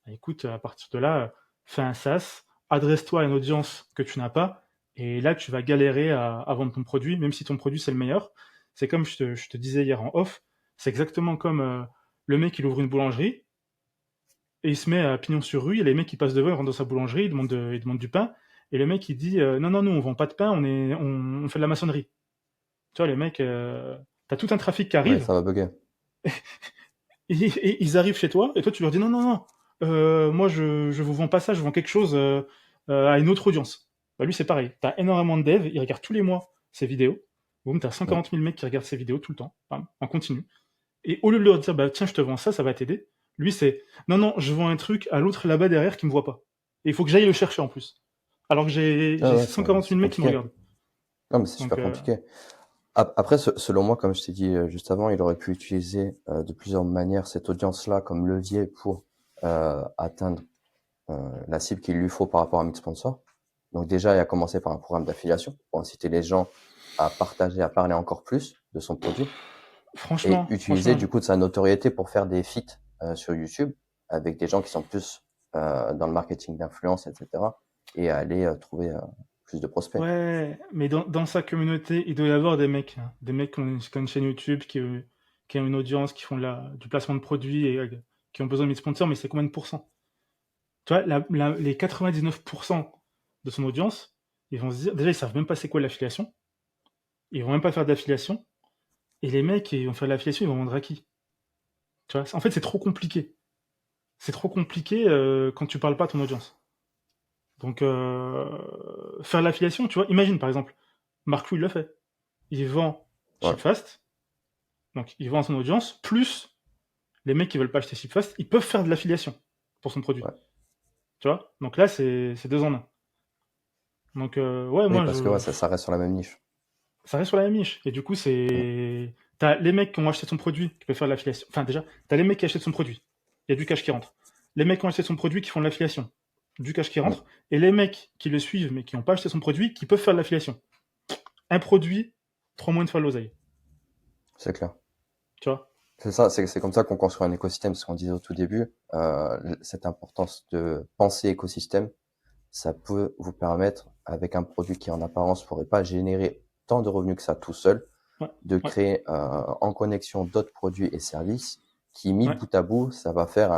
Bah, écoute, à partir de là, fais un SaaS, adresse-toi à une audience que tu n'as pas, et là, tu vas galérer à vendre ton produit, même si ton produit c'est le meilleur. C'est comme je te disais hier en off, c'est exactement comme le mec il ouvre une boulangerie, et il se met à pignon sur rue, et les mecs qui passent devant, ils rentrent dans sa boulangerie, ils demandent du pain, et le mec il dit non, non, nous on vend pas de pain, on fait de la maçonnerie. Tu vois, les mecs, t'as tout un trafic qui Ouais, arrive, ça va bugger. et ils arrivent chez toi, et toi, tu leur dis non, non, non, moi, je vous vends pas ça, je vends quelque chose à une autre audience. Bah, lui, c'est pareil. T'as énormément de devs, ils regardent tous les mois ses vidéos. Boum, t'as Mm. 140 000 mecs qui regardent ses vidéos tout le temps, bam, en continu. Et au lieu de leur dire, bah, tiens, je te vends ça, ça va t'aider, lui, c'est, non, non, je vends un truc à l'autre là-bas derrière qui me voit pas. Et il faut que j'aille le chercher en plus. Alors que j'ai Ah ouais, 140 c'est 000 mecs qui me compliqué. regardent. Non, mais c'est Donc, super compliqué. Après, selon moi, comme je t'ai dit juste avant, il aurait pu utiliser de plusieurs manières cette audience-là comme levier pour atteindre la cible qu'il lui faut par rapport à Mixsponsor. Donc déjà, il a commencé par un programme d'affiliation pour inciter les gens à partager, à parler encore plus de son produit et utiliser franchement, du coup de sa notoriété pour faire des feats sur YouTube avec des gens qui sont plus dans le marketing d'influence, etc. et aller trouver plus de prospects. ouais, mais dans sa communauté, il doit y avoir des mecs qui ont une chaîne YouTube, qui ont une audience, qui font du placement de produits et qui ont besoin de sponsors, mais c'est combien de pourcents? Tu vois, les 99% de son audience, ils vont se dire, déjà, ils savent même pas c'est quoi l'affiliation, ils vont même pas faire d'affiliation, et les mecs, ils vont faire de l'affiliation, ils vont vendre à qui? Tu vois, en fait, c'est trop compliqué. C'est trop compliqué quand tu parles pas à ton audience. Donc, faire l'affiliation, tu vois, imagine par exemple, Marc Louis le fait. Il vend Ouais, Shipfast, donc il vend à son audience, plus les mecs qui veulent pas acheter Shipfast, ils peuvent faire de l'affiliation pour son produit. ouais. Tu vois? Donc là, c'est deux en un. Donc, ouais, Oui, moi, parce que ouais, ça reste sur la même niche. ça reste sur la même niche. Et du coup, Mm. t'as les mecs qui ont acheté son produit qui peuvent faire de l'affiliation. Enfin, déjà, t'as les mecs qui achètent son produit. Il y a du cash qui rentre. Les mecs qui ont acheté son produit qui font de l'affiliation. Du cash qui Mm. rentre. Et les mecs qui le suivent mais qui n'ont pas acheté son produit qui peuvent faire de l'affiliation. Un produit, trois moyens de faire de l'oseille. C'est clair. Tu vois? C'est ça, c'est comme ça qu'on construit un écosystème. Ce qu'on disait au tout début, cette importance de penser écosystème, ça peut vous permettre, avec un produit qui en apparence pourrait pas générer tant de revenus que ça tout seul, Ouais, de ouais, créer en connexion d'autres produits et services qui, mis ouais, bout à bout, ça va faire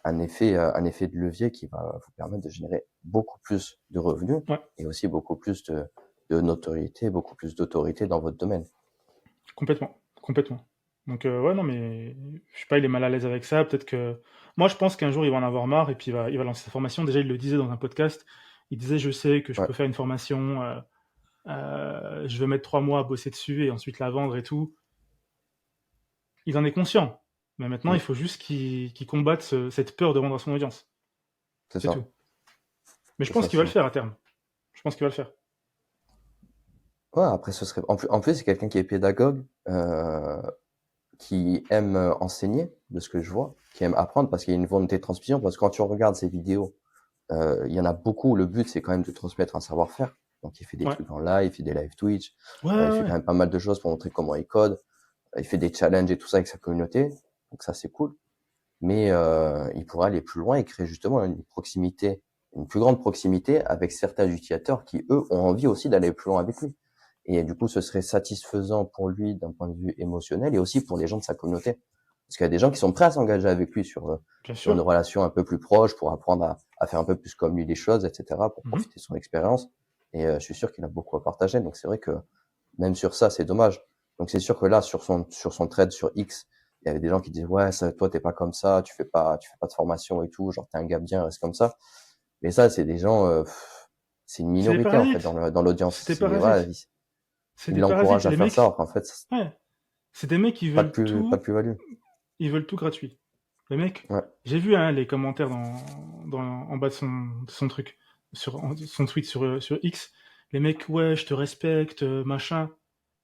un effet de levier qui va vous permettre de générer beaucoup plus de revenus ouais, et aussi beaucoup plus de notoriété, beaucoup plus d'autorité dans votre domaine. complètement, complètement. Donc, ouais, non, mais je sais pas, il est mal à l'aise avec ça. Peut-être que. Moi, je pense qu'un jour, il va en avoir marre et puis il va lancer sa formation. Déjà, il le disait dans un podcast. Il disait, je sais que je Ouais. peux faire une formation, je vais mettre 3 mois à bosser dessus et ensuite la vendre et tout. Il en est conscient. Mais maintenant, il Mm. faut juste qu'il combatte cette peur de vendre à son audience. C'est C'est tout. ça. Mais je C'est pense ça, qu'il va c'est le faire à terme. Je pense qu'il va le faire. ouais, après ce serait en plus c'est quelqu'un qui est pédagogue, qui aime enseigner, de ce que je vois, qui aime apprendre parce qu'il y a une volonté de transmission. Parce que quand tu regardes ses vidéos, il y en a beaucoup. Le but c'est quand même de transmettre un savoir-faire. Donc il fait des Ouais. trucs en live, il fait des live Twitch, Ouais, il ouais, fait ouais. quand même pas mal de choses pour montrer comment il code. Il fait des challenges et tout ça avec sa communauté. Donc ça c'est cool. Mais il pourrait aller plus loin et créer justement une proximité, une plus grande proximité avec certains utilisateurs qui eux ont envie aussi d'aller plus loin avec lui. Et du coup, ce serait satisfaisant pour lui d'un point de vue émotionnel et aussi pour les gens de sa communauté. Parce qu'il y a des gens qui sont prêts à s'engager avec lui Bien sur une sûr. relation un peu plus proche pour apprendre à faire un peu plus comme lui les choses, etc., pour Mhm. profiter de son expérience. Et je suis sûr qu'il a beaucoup à partager. Donc c'est vrai que même sur ça, c'est dommage. Donc c'est sûr que là, sur son thread sur X, il y avait des gens qui disaient ouais, ça, toi t'es pas comme ça, tu fais pas de formation et tout, genre t'es un gars bien, reste comme ça. Mais ça, c'est des gens, c'est une C'est des minorité en fait parasites. dans l'audience. C'est des C'est voilà, parasites. C'est il des parasites. l'encourage Et à les faire ça, mecs, alors qu'en fait, ouais, c'est des mecs qui pas de veulent pas de tout, plus-value. ils veulent tout gratuit. Les mecs, Ouais, j'ai vu hein, les commentaires en bas de son truc, son tweet sur X. Les mecs, ouais, je te respecte, machin.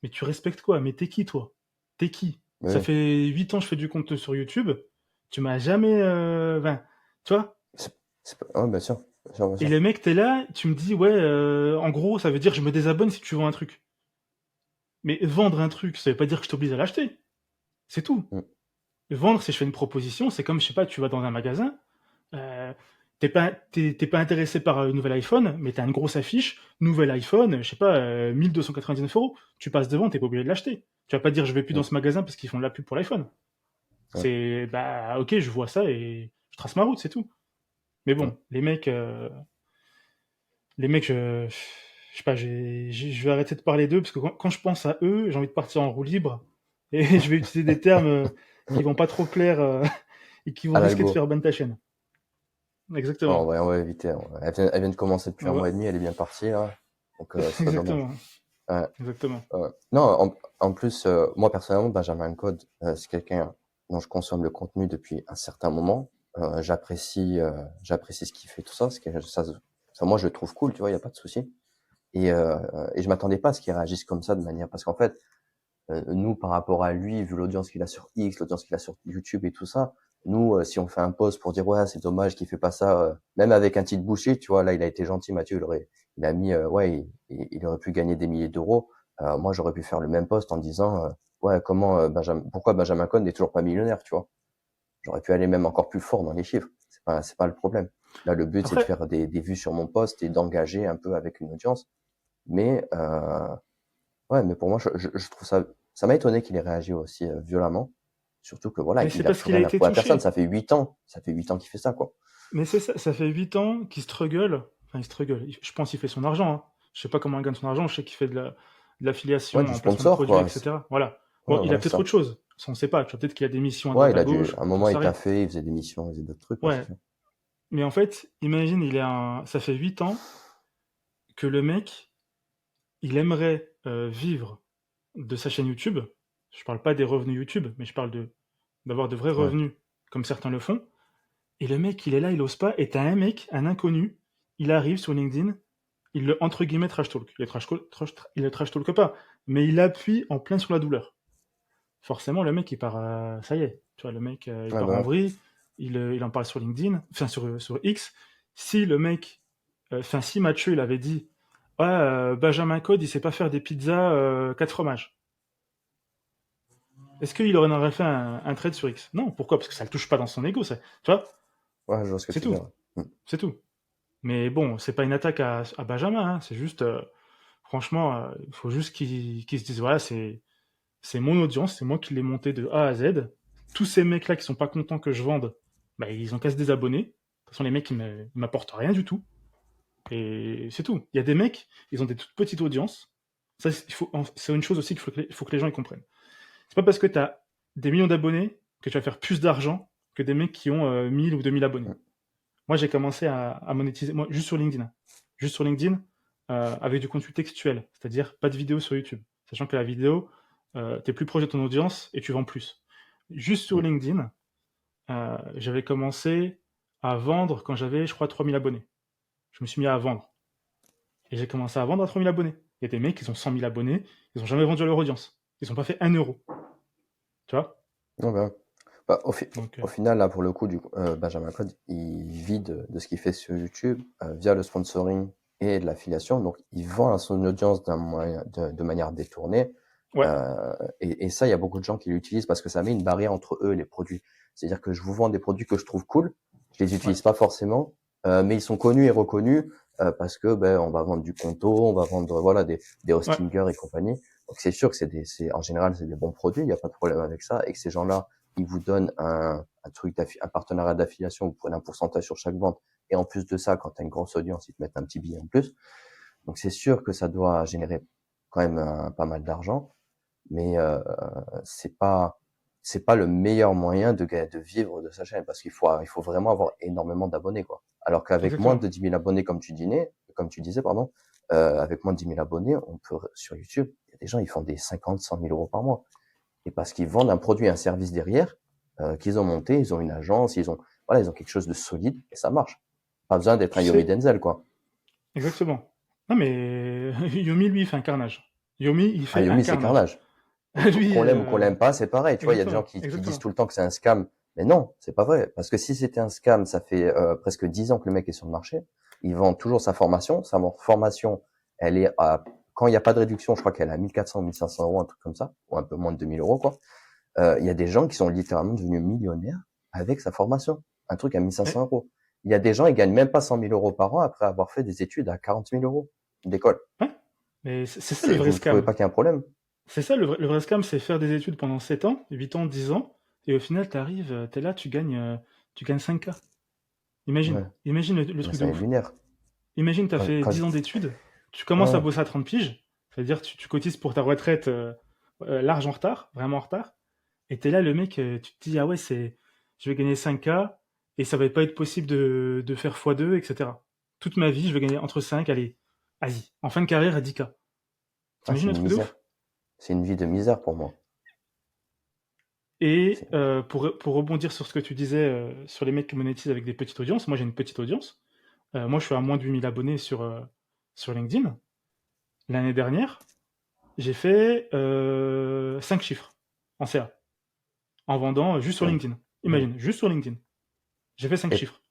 Mais tu respectes quoi? Mais t'es qui, toi? T'es qui? mais Ça oui, fait 8 ans que je fais du contenu sur YouTube. Tu m'as jamais. Enfin, tu vois? ouais, bien sûr, bien sûr, bien Et sûr. les mecs, t'es là, tu me dis, ouais, en gros, ça veut dire que je me désabonne si tu vends un truc. Mais vendre un truc, ça veut pas dire que je t'oblige à l'acheter. C'est tout. Mm. Vendre, si je fais une proposition, c'est comme, je sais pas, tu vas dans un magasin, t'es pas intéressé par un nouvel iPhone, mais t'as une grosse affiche, nouvel iPhone, je sais pas, 1 299 €. Tu passes devant, t'es pas obligé de l'acheter. Tu vas pas dire je vais plus dans Mm. ce magasin parce qu'ils font de la pub pour l'iPhone. Ouais, C'est bah ok, je vois ça et je trace ma route, c'est tout. Mais ouais. bon, les mecs, je sais pas, je vais arrêter de parler d'eux parce que quand je pense à eux, j'ai envie de partir en roue libre et je vais utiliser des termes. qui vont pas trop plaire et qui vont À risquer de l'algo. faire ban ta chaîne. Non, Exactement. on va éviter. Elle vient de commencer depuis un Ouais. mois et demi, elle est bien partie, là. Donc, ce serait dommage. Exactement. Ouais. Exactement. Non, en plus, moi personnellement, Benjamin Code, c'est quelqu'un dont je consomme le contenu depuis un certain moment. J'apprécie ce qu'il fait, tout ça. Moi, je le trouve cool, tu vois, il y a pas de souci. Et je m'attendais pas à ce qu'il réagisse comme ça de manière, parce qu'en fait, nous, par rapport à lui, vu l'audience qu'il a sur X, l'audience qu'il a sur YouTube et tout ça, nous, si on fait un post pour dire ouais, c'est dommage qu'il fait pas ça, même avec un titre bouché, tu vois, là, il a été gentil, Mathieu, il a mis, ouais, il aurait pu gagner des milliers d'euros. Moi, j'aurais pu faire le même post en disant, ouais, pourquoi Benjamin Cohn n'est toujours pas millionnaire, tu vois. J'aurais pu aller même encore plus fort dans les chiffres. C'est pas le problème. Là, le but, c'est de Après, faire des vues sur mon post et d'engager un peu avec une audience. Mais, ouais, mais pour moi, je trouve ça m'a étonné qu'il ait réagi aussi violemment. Surtout que voilà, mais c'est il a parce plus qu'il a rien à été prouver à personne. touché. Ça fait 8 ans qu'il fait ça, quoi. Mais c'est ça, ça fait 8 ans qu'il struggle. Enfin, il struggle. Je pense qu'il fait son argent, hein. Je sais pas comment il gagne son argent. Je sais qu'il fait de Ouais, l'affiliation du en placement de sponsor, produits, quoi. etc. Voilà. Bon, Ouais, il a voilà, c'est peut-être autre ça. chose. Ça, on sait pas. Tu vois, peut-être qu'il a des missions à Ouais, droite à à gauche. un J'en moment, sais il rien. taffait, il faisait des missions, il faisait d'autres trucs, ouais, c'est Ouais. sûr. Mais en fait, imagine, ça fait 8 ans que le mec, il aimerait vivre de sa chaîne YouTube. Je parle pas des revenus YouTube, mais je parle d'avoir de vrais Ouais. revenus, comme certains le font. Et le mec, il est là, il ose pas. Et t'as un mec, un inconnu, il arrive sur LinkedIn, il le, entre guillemets, trash talk. Il le trash talk pas, mais il appuie en plein sur la douleur. Forcément, le mec, il part, ça y est. Tu vois, le mec, il Ouais, part en bah, vrille, il en parle sur LinkedIn, enfin sur X. Si le mec, enfin, si Mathieu, il avait dit, ouais, Benjamin Code, il sait pas faire des pizzas 4 fromages. Est-ce qu'il aurait fait un trade sur X? Non, pourquoi? Parce que ça le touche pas dans son ego, ça. Tu vois, ouais, je vois ce que c'est tu veux tout, dire. Ouais. c'est tout. Mais bon, c'est pas une attaque à Benjamin, hein, c'est juste, franchement, il faut juste qu'il se dise, voilà, c'est mon audience, c'est moi qui l'ai monté de A à Z. Tous ces mecs-là qui sont pas contents que je vende, bah, ils ont qu'à se désabonner. De toute façon, les mecs, ils m'apportent rien du tout. Et c'est tout. Il y a des mecs, ils ont des toutes petites audiences. Ça, c'est une chose aussi il faut que les gens y comprennent. C'est pas parce que tu as des millions d'abonnés que tu vas faire plus d'argent que des mecs qui ont 1000 ou 2000 abonnés. Moi, j'ai commencé à monétiser, moi, juste sur LinkedIn. Juste sur LinkedIn, avec du contenu textuel, c'est-à-dire pas de vidéo sur YouTube. Sachant que la vidéo, tu es plus proche de ton audience et tu vends plus. Juste sur Mm. LinkedIn, j'avais commencé à vendre quand j'avais, je crois, 3000 abonnés. Je me suis mis à vendre. Et j'ai commencé à vendre à 3000 abonnés. Il y a des mecs qui ont 100 000 abonnés, ils n'ont jamais vendu à leur audience. Ils n'ont pas fait 1 euro. Tu vois. Ouais, bah, bah, Donc, au final, là, pour le coup, Benjamin Code, il vit de ce qu'il fait sur YouTube via le sponsoring et de l'affiliation. Donc, il vend à son audience de manière détournée. ouais, Et ça, il y a beaucoup de gens qui l'utilisent parce que ça met une barrière entre eux et les produits. C'est-à-dire que je vous vends des produits que je trouve cool, je les ouais. utilise pas forcément, mais ils sont connus et reconnus parce que ben on va vendre du Conto, on va vendre voilà des Ouais. Hostinger et compagnie. Donc c'est sûr que en général c'est des bons produits, il n'y a pas de problème avec ça, et que ces gens-là ils vous donnent un partenariat d'affiliation, vous prenez un pourcentage sur chaque vente, et en plus de ça, quand tu as une grosse audience, ils te mettent un petit billet en plus. Donc c'est sûr que ça doit générer quand même pas mal d'argent, mais c'est pas le meilleur moyen de vivre de sa chaîne parce il faut vraiment avoir énormément d'abonnés, quoi. Alors qu'avec moins Exactement. de 10 000 abonnés, comme tu disais, pardon, avec moins de 10 000 abonnés, sur YouTube, il y a des gens, ils font des 50, 100 000 euros par mois. Et parce qu'ils vendent un produit, un service derrière, qu'ils ont monté, ils ont une agence, voilà, ils ont quelque chose de solide et ça marche. Pas besoin d'être Tu un Yomi sais, Denzel, quoi. exactement. Non, mais Yomi, lui, il fait un carnage. Yomi, il Ah, fait un Yomi, c'est carnage. carnage. Et Lui, qu'on l'aime ou qu'on l'aime pas, c'est pareil. Tu vois, il y a des gens exactement, qui disent exactement. tout le temps que c'est un scam. Mais non, c'est pas vrai. Parce que si c'était un scam, ça fait presque 10 ans que le mec est sur le marché. Il vend toujours sa formation. Sa formation, elle est quand il n'y a pas de réduction, je crois qu'elle est à 1400 ou 1500 euros, un truc comme ça, ou un peu moins de 2000 euros, quoi. Il y a des gens qui sont littéralement devenus millionnaires avec sa formation. Un truc à 1500 Eh, euros. Il y a des gens, ils gagnent même pas 100 000 euros par an après avoir fait des études à 40 000 euros d'école. ouais, mais c'est ça le vrai Vous trouvez scam. pas qu'il y a un problème? C'est ça le vrai scam, c'est faire des études pendant 7 ans, 8 ans, 10 ans, et au final, t'arrives, t'es là, tu gagnes 5K. Imagine, Ouais, imagine le mais truc de c'est ouf. lunaire. Imagine, t'as fait Quand 10 ans d'études, tu commences à ouais. bosser à 30 piges, c'est-à-dire tu cotises pour ta retraite large en retard, vraiment en retard, Et t'es là, le mec, tu te dis, ah ouais, je vais gagner 5K et ça va pas être possible de faire x2, etc. Toute ma vie, je vais gagner entre 5, allez, vas-y, en fin de carrière à 10K. Ah, T'imagines c'est le une truc de misère. ouf? C'est une vie de misère pour moi. Et C'est... pour rebondir sur ce que tu disais sur les mecs qui monétisent avec des petites audiences, moi j'ai une petite audience. Moi je suis à moins de 8000 abonnés sur LinkedIn. L'année dernière, j'ai fait 5 chiffres en CA, en vendant juste sur c'est- LinkedIn. ouais. Imagine, juste sur LinkedIn. J'ai fait 5 Et chiffres.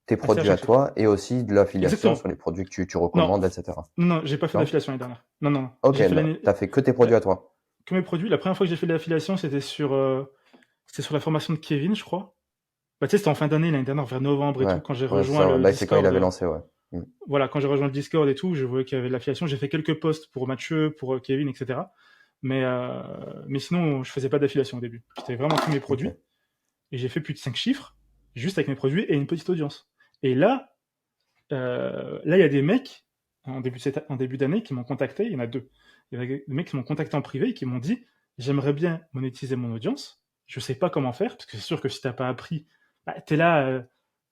tes Un CA produits à chaque chiffre. toi et aussi de l'affiliation Exactement. sur les produits que tu Non, recommandes, etc. non, j'ai pas fait Non? d'affiliation l'année dernière. Non, non, non. Ok, J'ai fait non, l'année. t'as fait que tes produits à toi. Que mes produits. La première fois que j'ai fait de l'affiliation, c'était sur la formation de Kevin, je crois. Bah, tu sais, c'était en fin d'année, l'année dernière, vers novembre et Ouais, tout, quand j'ai ouais, c'est rejoint ça. Ouais. le Bah, c'est quand il Discord. avait lancé, ouais. Mm. Voilà, quand j'ai rejoint le Discord et tout, je voyais qu'il y avait de l'affiliation. J'ai fait quelques posts pour Mathieu, pour Kevin, etc. Mais sinon, je faisais pas d'affiliation au début. C'était vraiment tous mes Ok. produits. Et j'ai fait plus de 5 chiffres, juste avec mes produits et une petite audience. Et là, il y a des mecs, en début d'année, qui m'ont contacté. Il y en a deux. Il y a des mecs qui m'ont contacté en privé et qui m'ont dit, j'aimerais bien monétiser mon audience. Je sais pas comment faire, parce que c'est sûr que si t'as pas appris, bah, t'es là,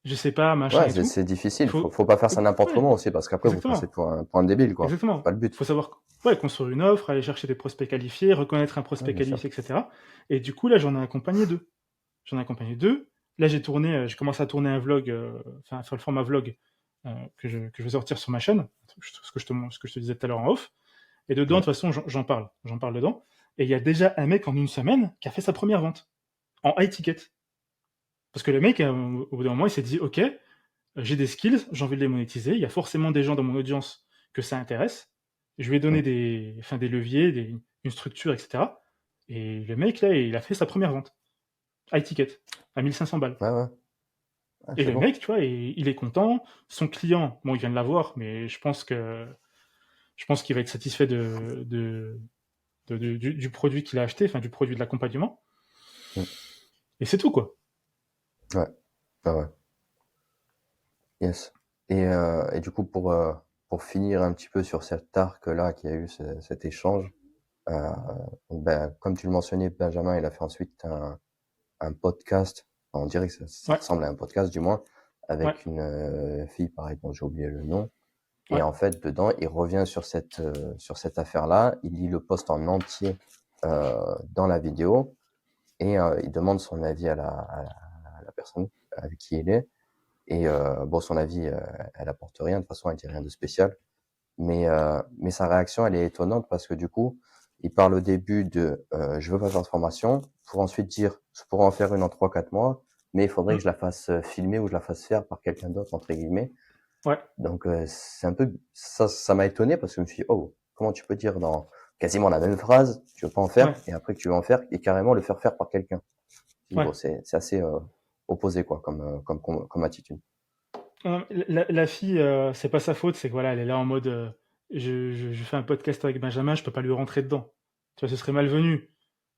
je sais pas, machin Ouais, et tout. c'est Il difficile. faut, Faut pas faire ça n'importe ouais, comment aussi, parce qu'après, vous passez exactement. pour un débile, quoi. C'est Exactement. pas le but. Faut savoir, ouais, construire une offre, aller chercher des prospects qualifiés, reconnaître un Ouais, prospect bien sûr. qualifié, etc. Et du coup, là, j'en ai accompagné deux. J'en ai accompagné deux. Là, j'ai commencé à tourner un vlog, enfin, sur le format vlog que je vais sortir sur ma chaîne, ce que je te disais tout à l'heure en off. Et dedans, de Ouais. toute façon, j'en parle. J'en parle dedans. Et il y a déjà un mec en une semaine qui a fait sa première vente en high ticket. Parce que le mec, au bout d'un moment, il s'est dit, OK, j'ai des skills, j'ai envie de les monétiser. Il y a forcément des gens dans mon audience que ça intéresse. Je lui ai donné Mm. des leviers, une structure, etc. Et le mec, là, il a fait sa première vente. High ticket, à 1500 balles. Ouais, ouais. Ah, Et c'est le bon. mec, tu vois, il est content. Son client, bon, il vient de l'avoir, mais je pense qu'il va être satisfait du produit qu'il a acheté, enfin, du produit de l'accompagnement. Mm. Et c'est tout, quoi. Ouais. Ouais, ouais. Yes. Et du coup, pour finir un petit peu sur cet arc-là qui a eu cet échange, euh, ben, comme tu le mentionnais, Benjamin, il a fait ensuite un podcast. Enfin, on dirait que ça Ouais, ressemble à un podcast, du moins, ouais, avec une fille, pareil, dont j'ai oublié le nom. Et ouais, en fait, dedans, il revient sur cette affaire-là. Il lit le post en entier dans la vidéo et il demande son avis à la personne avec qui il est. Et bon, son avis, elle apporte rien. De toute façon, elle dit rien de spécial. Mais sa réaction, elle est étonnante parce que du coup, il parle au début de je veux pas faire de formation, pour ensuite dire je pourrais en faire une en 3 4 mois, mais il faudrait que je mm, la fasse filmer ou je la fasse faire par quelqu'un d'autre entre guillemets. ouais, Donc c'est un peu ça m'a étonné parce que je me suis dit oh comment tu peux dire dans quasiment la même phrase tu veux pas en faire ouais, et après que tu veux en faire et carrément le faire faire par quelqu'un. Je dis ouais. bon c'est assez opposé quoi comme attitude. La fille, c'est pas sa faute, c'est que voilà, elle est là en mode, je fais un podcast avec Benjamin, je peux pas lui rentrer dedans. Tu vois, ce serait malvenu.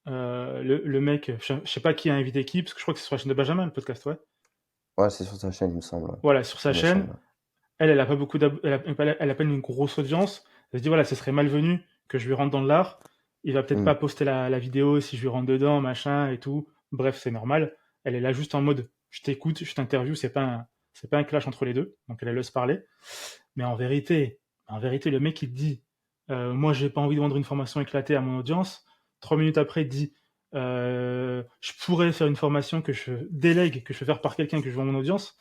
Le mec, je sais pas qui a invité qui, parce que je crois que c'est sur la chaîne de Benjamin, le podcast, ouais. Ouais c'est sur sa chaîne il me semble. Ouais. Voilà, sur sa Il me chaîne, semble. elle a pas beaucoup elle a pas une grosse audience. Elle se dit, voilà, ce serait malvenu que je lui rentre dans l'art. Il va peut-être Hmm. pas poster la vidéo si je lui rentre dedans, machin et tout. Bref, c'est normal. Elle est là juste en mode, je t'écoute, je t'interview, c'est pas un clash entre les deux. Donc elle laisse parler. Mais en vérité, le mec, il te dit, moi, j'ai pas envie de vendre une formation éclatée à mon audience. 3 minutes après, il te dit, je pourrais faire une formation que je délègue, que je fais faire par quelqu'un que je vends à mon audience.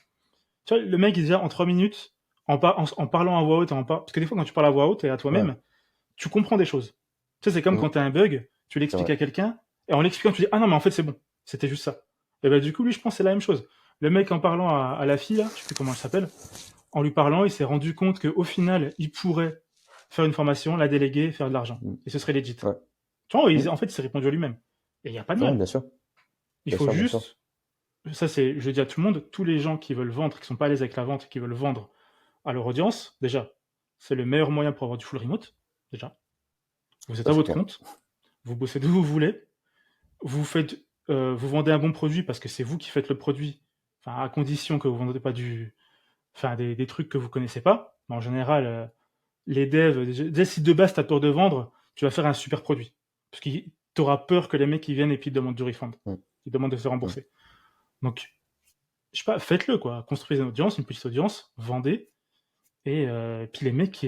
Tu vois, le mec, il dit en 3 minutes, en parlant à voix haute, parce que des fois, quand tu parles à voix haute et à Ouais, toi-même, tu comprends des choses. Tu sais, c'est comme hmm, quand tu as un bug, tu c'est l'expliques vrai. à quelqu'un, et en l'expliquant, tu dis, ah non, mais en fait, c'est bon, c'était juste ça. Et bah, du coup, lui, je pense que c'est la même chose. Le mec, en parlant à la fille, là, je sais plus comment elle s'appelle, en lui parlant, il s'est rendu compte qu'au final, il pourrait faire une formation, la déléguer, faire de l'argent. Hmm, Et ce serait legit. ouais. Tu vois, Hmm, en fait, il s'est répondu à lui-même. Et il n'y a pas de ouais, mal. bien sûr, Il bien faut sûr, bien sûr. juste, ça c'est, je dis à tout le monde, tous les gens qui veulent vendre, qui sont pas à l'aise avec la vente, qui veulent vendre à leur audience, déjà, c'est le meilleur moyen pour avoir du full remote. Déjà, vous êtes Ça à c'est votre clair. compte, vous bossez d'où vous voulez, vous vendez un bon produit parce que c'est vous qui faites le produit, enfin à condition que vous vendez pas des trucs que vous connaissez pas. Mais en général, les devs, déjà si de base tu as peur de vendre, tu vas faire un super produit. Parce que t'auras peur que les mecs ils viennent et puis ils te demandent du refund. Mm. Ils demandent de se faire Mm. rembourser. Donc, je sais pas, faites-le quoi. Construisez une audience, une petite audience, vendez. Et puis les mecs,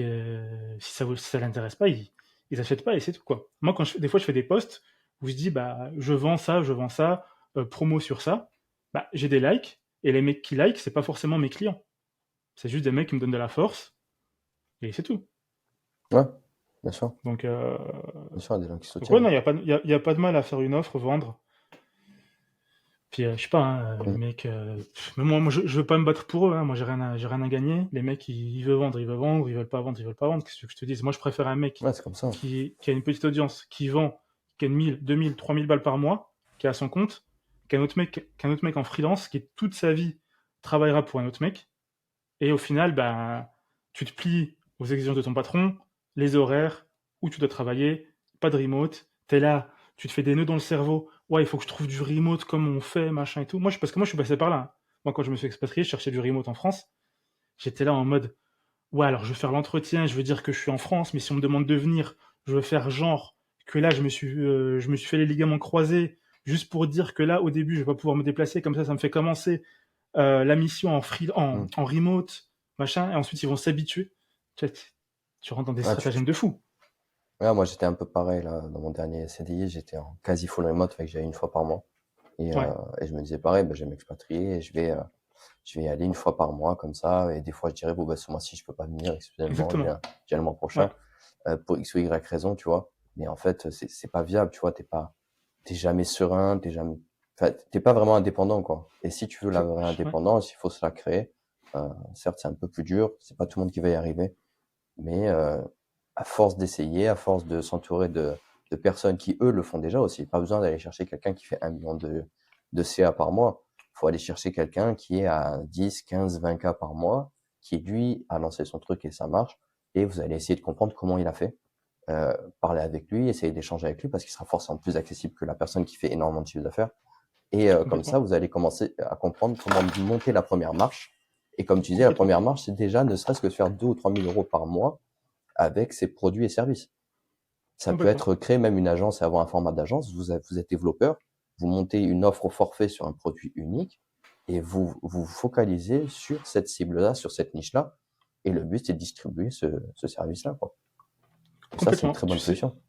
si ça l'intéresse pas, ils achètent pas et c'est tout quoi. Moi, des fois, je fais des posts où je dis, bah, je vends ça, promo sur ça. Bah, j'ai des likes et les mecs qui like, c'est pas forcément mes clients. C'est juste des mecs qui me donnent de la force et c'est tout. Ouais, bien sûr. Donc, Bien sûr, il y a des gens qui donc ouais, soutiennent. non, y a pas de mal à faire une offre, vendre. Puis je sais pas, hein, les Mm. mecs, mais moi je veux pas me battre pour eux, hein. Moi j'ai rien à gagner. Les mecs ils veulent vendre, ils veulent vendre, ils veulent pas vendre, ils veulent pas vendre. Qu'est-ce que je te dis? Moi je préfère un mec Ouais, c'est comme ça. qui a une petite audience, qui vend, qui gagne 1000, 2000, 3000 balles par mois, qui est à son compte, qu'un autre mec en freelance qui toute sa vie travaillera pour un autre mec. Et au final, bah, tu te plies aux exigences de ton patron, les horaires, où tu dois travailler, pas de remote. T'es là, tu te fais des nœuds dans le cerveau. Ouais, il faut que je trouve du remote comme on fait, machin et tout. Parce que moi, je suis passé par là, hein. Moi, quand je me suis expatrié, je cherchais du remote en France. J'étais là en mode, ouais, alors je vais faire l'entretien, je veux dire que je suis en France, mais si on me demande de venir, je veux faire genre que là, je me suis fait les ligaments croisés, juste pour dire que là, au début, je vais pas pouvoir me déplacer, comme ça me fait commencer la mission Mm. en remote, machin, et ensuite ils vont s'habituer. Tu, vois, tu rentres dans des Ouais, stratagèmes de fou. ouais, moi, j'étais un peu pareil, là, dans mon dernier CDI, j'étais en quasi full remote, fait que j'y allais une fois par mois. Ouais, Et je me disais pareil, bah, je vais m'expatrier et je vais y aller une fois par mois comme ça. Et des fois, je dirais, bon, bah, ce mois-ci, je peux pas venir, exceptionnellement, exactement. je viens le mois Ouais, prochain, pour X ou Y raison, tu vois. Mais en fait, c'est pas viable, tu vois, t'es jamais serein, enfin, t'es pas vraiment indépendant, quoi. Et si tu veux la vraie ouais, indépendance, il faut se la créer. Certes, c'est un peu plus dur, c'est pas tout le monde qui va y arriver, mais à force d'essayer, à force de s'entourer de personnes qui, eux, le font déjà aussi. Pas besoin d'aller chercher quelqu'un qui fait 1 million de CA par mois. Faut aller chercher quelqu'un qui est à 10, 15, 20 K par mois, qui, lui, a lancé son truc et ça marche. Et vous allez essayer de comprendre comment il a fait. Parler avec lui, essayer d'échanger avec lui parce qu'il sera forcément plus accessible que la personne qui fait énormément de chiffre d'affaires. Et comme ça, complètement. vous allez commencer à comprendre comment monter la première marche. Et comme tu disais, la Complètement. première marche, c'est déjà ne serait-ce que de faire 2 ou 3 000 euros par mois avec ses produits et services. Ça peut Complètement. être créer même une agence et avoir un format d'agence. Vous êtes développeur, vous montez une offre au forfait sur un produit unique et vous focalisez sur cette cible-là, sur cette niche-là. Et le but, c'est de distribuer ce service-là, quoi. Et ça, c'est une Complètement. très Tu bonne sais, solution.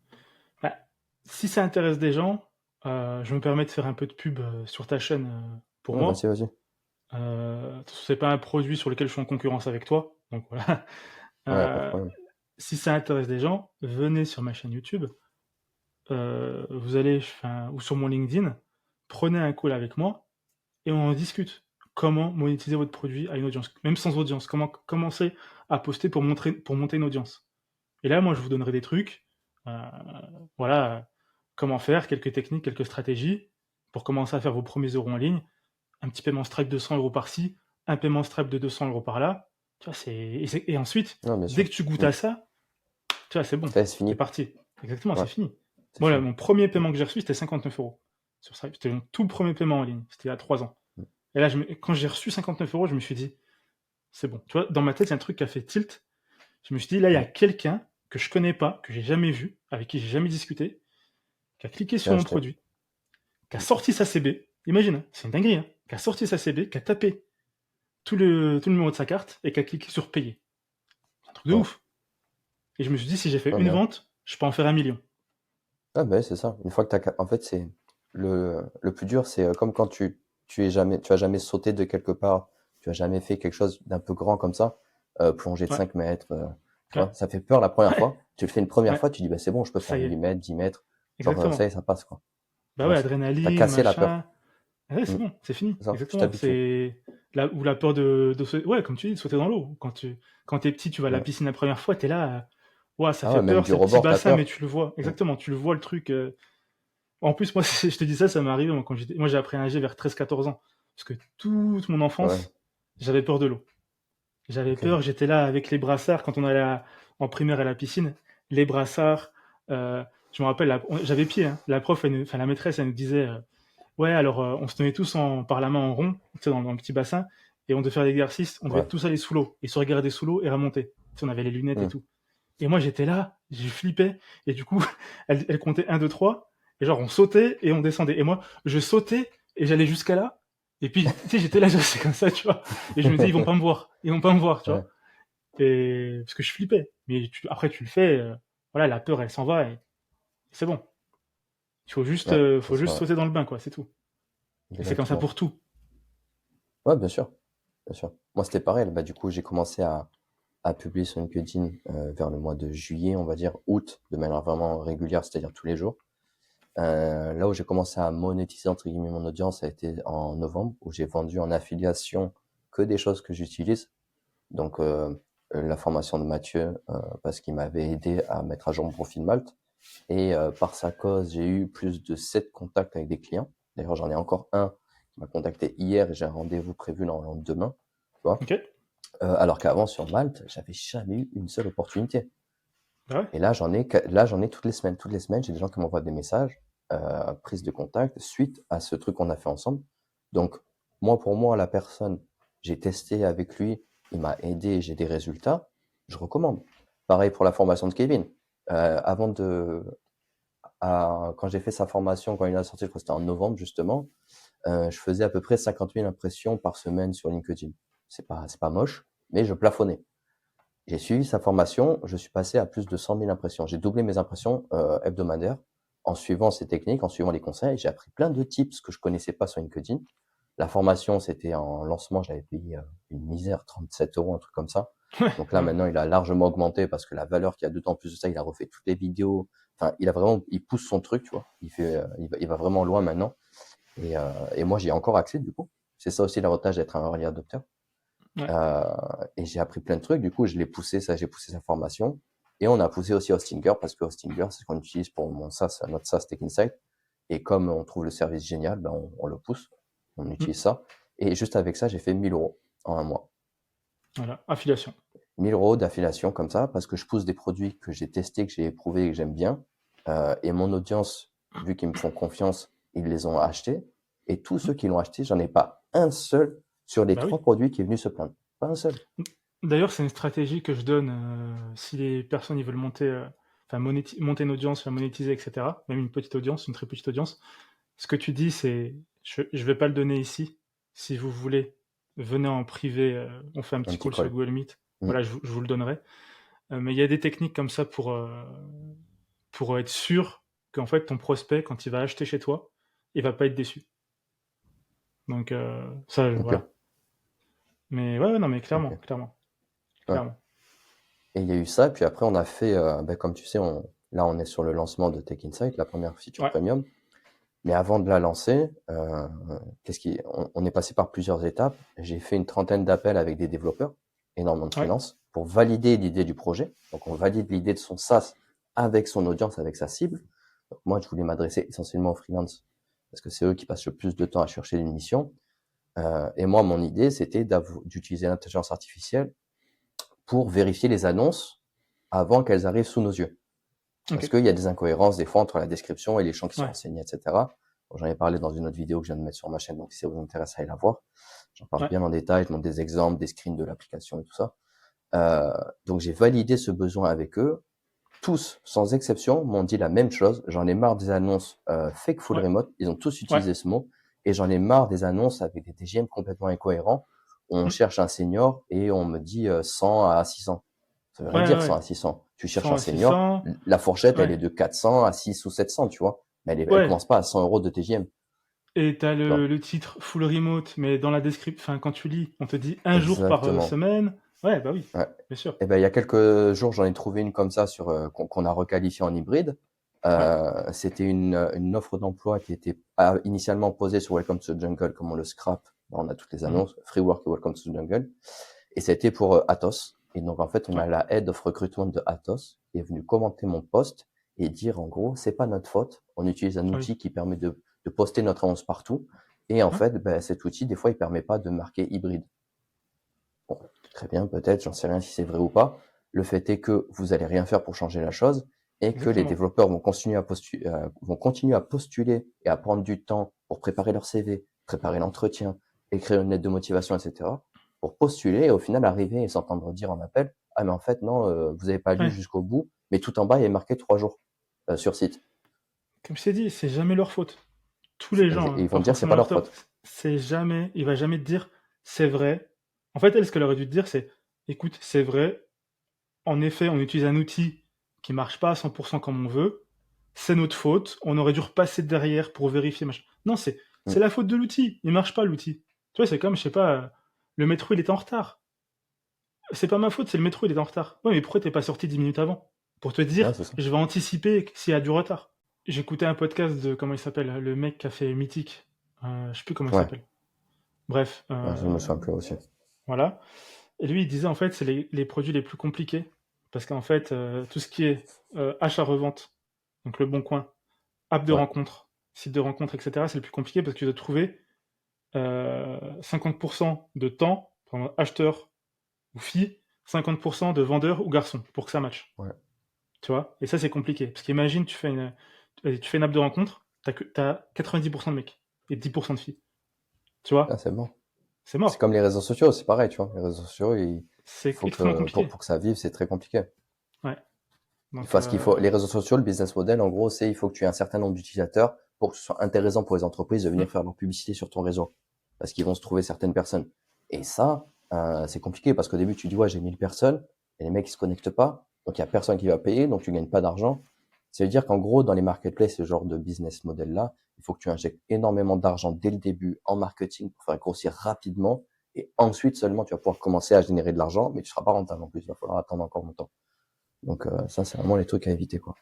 bah, si ça intéresse des gens, je me permets de faire un peu de pub sur ta chaîne pour Ouais, vas-y, moi. vas-y. C'est pas un produit sur lequel je suis en concurrence avec toi, donc voilà. Ouais, pas de Euh, problème. si ça intéresse des gens, venez sur ma chaîne YouTube. Vous allez, enfin, ou sur mon LinkedIn, prenez un call avec moi et on en discute. Comment monétiser votre produit à une audience, même sans audience. Comment commencer à poster pour monter une audience. Et là, moi, je vous donnerai des trucs. euh, voilà, comment faire, quelques techniques, quelques stratégies pour commencer à faire vos premiers euros en ligne. Un petit paiement Stripe de 100 euros par-ci, un paiement Stripe de 200 euros par-là. Tu vois, et ensuite, Non, bien dès sûr. que tu goûtes Mm. à ça, tu vois, c'est bon, Ouais, c'est c'est fini. parti. Exactement, Ouais, c'est fini. c'est Moi, là, fini. mon premier Mm. paiement que j'ai reçu, c'était 59 euros sur Stripe. C'était mon tout premier paiement en ligne. C'était il y a 3 ans. Mm. Et là, quand j'ai reçu 59 euros, je me suis dit, c'est bon. Tu vois, dans ma tête, il y a un truc qui a fait tilt. Je me suis dit, là, il y a Mm. quelqu'un que je connais pas, que j'ai jamais vu, avec qui j'ai jamais discuté, qui a cliqué Qui sur a mon acheté. produit, qui a sorti sa CB. Imagine, hein, c'est une dinguerie, hein, qui a sorti sa CB, qui a tapé tout le numéro de sa carte et qui a cliqué sur payer. C'est un truc de Ouais. ouf. Et je me suis dit, si j'ai fait Non, une bien. vente, je peux en faire 1 million. Ah, bah, ouais, c'est ça. Une fois que en fait, c'est le plus dur, c'est comme quand tu as jamais sauté de quelque part, tu as jamais fait quelque chose d'un peu grand comme ça, plonger de Ouais, 5 mètres, tu ouais, vois, ça fait peur la première ouais, fois. Tu le fais une première ouais. fois, tu dis, bah, c'est bon, je peux faire Ça y 8 est, mètres, 10 mètres. Genre, ça y est, exactement. ça passe, quoi. Tu Bah vois, ouais, t'as adrénaline, cassé la peur. machin. Ah ouais, Mm. c'est bon, c'est fini. C'est ça, tu Exactement. t'habitues. C'est ou la peur ouais, comme tu dis, de sauter dans l'eau. Quand t'es petit, tu vas à la Ouais. piscine la première fois, t'es là, ouais, ça Ah fait ouais, même peur, du c'est le petit rebord, t'as bassin, mais peur. tu le vois. Mm. Exactement, tu le vois le truc. En plus, moi, je te dis ça, ça m'est arrivé moi, moi, j'ai appris à nager vers 13-14 ans. Parce que toute mon Ouais, enfance, j'avais peur de l'eau. J'avais ok. peur, j'étais là avec les brassards quand on allait en primaire à la piscine. Les brassards, je me rappelle, j'avais pied, hein. La prof, enfin la maîtresse, elle nous disait, ouais, alors on se tenait tous par la main en rond, tu sais, dans le petit bassin, et on devait faire l'exercice, on devait Ouais. tous aller sous l'eau, et se regarder sous l'eau et remonter. Tu sais, on avait les lunettes et Mm. tout. Et moi, j'étais là, je flippais, et du coup, elle comptait un 2 3 Et genre, on sautait et on descendait. Et moi, je sautais et j'allais jusqu'à là. Et puis, tu sais, j'étais là, c'est comme ça, tu vois. Et je me disais, ils vont pas me voir. Ils vont pas me voir, tu vois. Ouais, Et parce que je flippais. Mais après, tu le fais. Voilà, la peur, elle s'en va et c'est bon. Il ouais, c'est faut ça, juste ouais. sauter dans le bain, quoi. C'est tout. Et c'est comme ça Exactement. pour tout. Ouais, bien sûr, bien sûr. Moi, c'était pareil. Bah, du coup, j'ai commencé à publier sur LinkedIn vers le mois de juillet, on va dire, août, de manière vraiment régulière, c'est-à-dire tous les jours. Là où j'ai commencé à monétiser entre guillemets mon audience, ça a été en novembre, où j'ai vendu en affiliation que des choses que j'utilise. Donc la formation de Mathieu, parce qu'il m'avait aidé à mettre à jour mon profil Malte. Et par sa cause, j'ai eu plus de 7 contacts avec des clients. D'ailleurs, j'en ai encore un qui m'a contacté hier et j'ai un rendez-vous prévu normalement demain. Tu vois. Ok. Alors qu'avant sur Malte, j'avais jamais eu une seule opportunité. Bah ouais. Et là j'en ai toutes les semaines. Toutes les semaines, j'ai des gens qui m'envoient des messages, prise de contact suite à ce truc qu'on a fait ensemble. Donc moi, pour moi, la personne, j'ai testé avec lui, il m'a aidé, j'ai des résultats, je recommande. Pareil pour la formation de Kevin. Avant de, quand j'ai fait sa formation, quand il a sorti, je crois que c'était en novembre justement, je faisais à peu près 50 000 impressions par semaine sur LinkedIn. C'est pas moche, mais je plafonnais. J'ai suivi sa formation, je suis passé à plus de 100 000 impressions. J'ai doublé mes impressions hebdomadaires en suivant ses techniques, en suivant les conseils. J'ai appris plein de tips que je connaissais pas sur LinkedIn. La formation, c'était en lancement, j'avais payé une misère, 37 euros, un truc comme ça. Ouais. Donc là, Ouais. maintenant, il a largement augmenté parce que la valeur qu'il y a dedans, en plus de ça, il a refait toutes les vidéos. Enfin, il pousse son truc, tu vois. Il va vraiment loin maintenant. Et moi, j'y ai encore accès, du coup. C'est ça aussi l'avantage d'être un early adopter. Ouais. Euh, et j'ai appris plein de trucs. Du coup, j'ai poussé sa formation. Et on a poussé aussi Hostinger parce que Hostinger, c'est ce qu'on utilise pour mon SaaS, notre SaaS Tech Insight. Et comme on trouve le service génial, ben on le pousse. On Mm. utilise ça. Et juste avec ça, j'ai fait 1000 euros en un mois. Voilà. Affiliation. 1000 euros d'affiliation comme ça parce que je pousse des produits que j'ai testés, que j'ai éprouvés et que j'aime bien. Et mon audience, vu qu'ils me font confiance, ils les ont achetés. Et tous Mm. ceux qui l'ont acheté, j'en ai pas un seul sur les Bah oui. 3 produits qui est venu se plaindre. Pas un seul. D'ailleurs, c'est une stratégie que je donne si les personnes ils veulent monter, enfin monter une audience, la monétiser, etc. Même une petite audience, une très petite audience. Ce que tu dis, c'est, je vais pas le donner ici. Si vous voulez, venez en privé. On fait un Un petit petit call sur call. Google Meet. Mm. Voilà, je vous le donnerai. Mais il y a des techniques comme ça pour être sûr qu'en fait ton prospect, quand il va acheter chez toi, il va pas être déçu. Donc ça, Ok, voilà. Mais ouais, ouais, non, mais clairement, ok. clairement, Ouais. clairement. Et il y a eu ça, puis après on a fait, ben, comme tu sais, là on est sur le lancement de Tech Insight, la première feature Ouais, premium. Mais avant de la lancer, on est passé par plusieurs étapes. J'ai fait une trentaine d'appels avec des développeurs, énormément de ouais. freelance, pour valider l'idée du projet. Donc on valide l'idée de son SaaS avec son audience, avec sa cible. Donc moi je voulais m'adresser essentiellement aux freelance parce que c'est eux qui passent le plus de temps à chercher une mission. Et moi mon idée c'était d'utiliser l'intelligence artificielle pour vérifier les annonces avant qu'elles arrivent sous nos yeux. Ok. Parce qu'il y a des incohérences des fois entre la description et les champs qui sont Ouais. renseignés, etc. Bon, j'en ai parlé dans une autre vidéo que je viens de mettre sur ma chaîne, donc si ça vous intéresse, allez la voir. J'en parle Ouais. bien en détail, je montre des exemples, des screens de l'application et tout ça. Euh, donc j'ai validé ce besoin avec eux. Tous, sans exception, m'ont dit la même chose. J'en ai marre des annonces fake full Ouais. remote. Ils ont tous Ouais. utilisé ce mot. Et j'en ai marre des annonces avec des TGM complètement incohérents. On Mm. cherche un senior et on me dit 100 à 600. Ça veut rien Ouais, ouais, dire 100 ouais. à 600. Tu cherches 100 un à senior, 600. la fourchette, elle Ouais. est de 400 à 6 ou 700, tu vois. Mais elle Ouais. commence pas à 100 euros de TGM, Et t'as tu vois. le titre full remote, mais dans la description, enfin, quand tu lis, on te dit un jour par Exactement. semaine. Ouais, bah oui, Ouais. bien sûr. Et ben, il y a quelques jours, j'en ai trouvé une comme ça qu'on a requalifiée en hybride. Ouais. C'était une offre d'emploi qui était initialement posée sur Welcome to the Jungle, comme on le scrap. On a toutes les Mhm. annonces, Free Work et Welcome to the Jungle. Et ça a été pour Atos. Et donc, en fait, on Ouais. a la head of recruitment de Atos qui est venue commenter mon post et dire, en gros, c'est pas notre faute. On utilise un Oui. outil qui permet de poster notre annonce partout. Et en Ouais. fait, ben, cet outil, des fois, il permet pas de marquer hybride. Bon, très bien, peut-être, j'en sais rien si c'est vrai ou pas. Le fait est que vous allez rien faire pour changer la chose et que les Exactement. développeurs vont continuer à postuler et à prendre du temps pour préparer leur CV, préparer l'entretien, écrire une lettre de motivation, etc. pour postuler et au final arriver et s'entendre dire en appel, ah mais en fait non, vous n'avez pas lu Ouais. jusqu'au bout, mais tout en bas il est marqué 3 jours sur site. comme je t'ai dit, c'est jamais leur faute. Tous les gens, Et ils vont pas te dire que c'est forcément pas leur leur top, faute. il va jamais te dire c'est vrai. En fait, elle, ce qu'elle aurait dû te dire, c'est écoute, c'est vrai, en effet, on utilise un outil qui marche pas à 100% comme on veut, c'est notre faute, on aurait dû repasser derrière pour vérifier, machin. Non, Mm. c'est la faute de l'outil, il marche pas l'outil. Tu vois, c'est comme, je sais pas, le métro, il était en retard. C'est pas ma faute, c'est le métro, il est en retard. Ouais, mais pourquoi t'es pas sorti 10 minutes avant? Pour te Ouais, dire, c'est ça. je vais anticiper s'il y a du retard. J'écoutais un podcast de, comment il s'appelle, le mec qui a fait Mythique. Je sais plus comment il Ouais, s'appelle. Bref, ouais, je me souviens plus aussi. voilà. Et lui, il disait, en fait, c'est les produits les plus compliqués. Parce qu'en fait, tout ce qui est achat-revente, donc le bon coin, app de Ouais, rencontre, site de rencontre, etc., c'est le plus compliqué parce que tu dois trouver 50% de temps pour acheteur ou fille, 50% de vendeur ou garçon pour que ça matche. ouais. Tu vois? Et ça, c'est compliqué. Parce qu'imagine, tu fais une app de rencontre, t'as 90% de mecs et 10% de filles. Tu Ah, vois? c'est bon. C'est C'est mort. comme les réseaux sociaux, c'est pareil, tu vois. Les réseaux sociaux, il C'est faut extrêmement que compliqué. pour que ça vive, c'est très compliqué. Ouais. Il Donc, faut ce qu'il faut. Les réseaux sociaux, le business model, en gros, c'est il faut que tu aies un certain nombre d'utilisateurs pour que ce soit intéressant pour les entreprises de venir mm, faire leur publicité sur ton réseau, parce qu'ils vont se trouver certaines personnes. Et ça, c'est compliqué parce qu'au début, tu dis ouais, j'ai 1000 personnes et les mecs ils se connectent pas, donc il y a personne qui va payer, donc tu gagnes pas d'argent. Ça veut dire qu'en gros, dans les marketplaces, ce genre de business model là, il faut que tu injectes énormément d'argent dès le début en marketing pour faire grossir rapidement. Et ensuite seulement, tu vas pouvoir commencer à générer de l'argent, mais tu seras pas rentable en plus. Il va falloir attendre encore longtemps. Donc ça, c'est vraiment les trucs à éviter, quoi.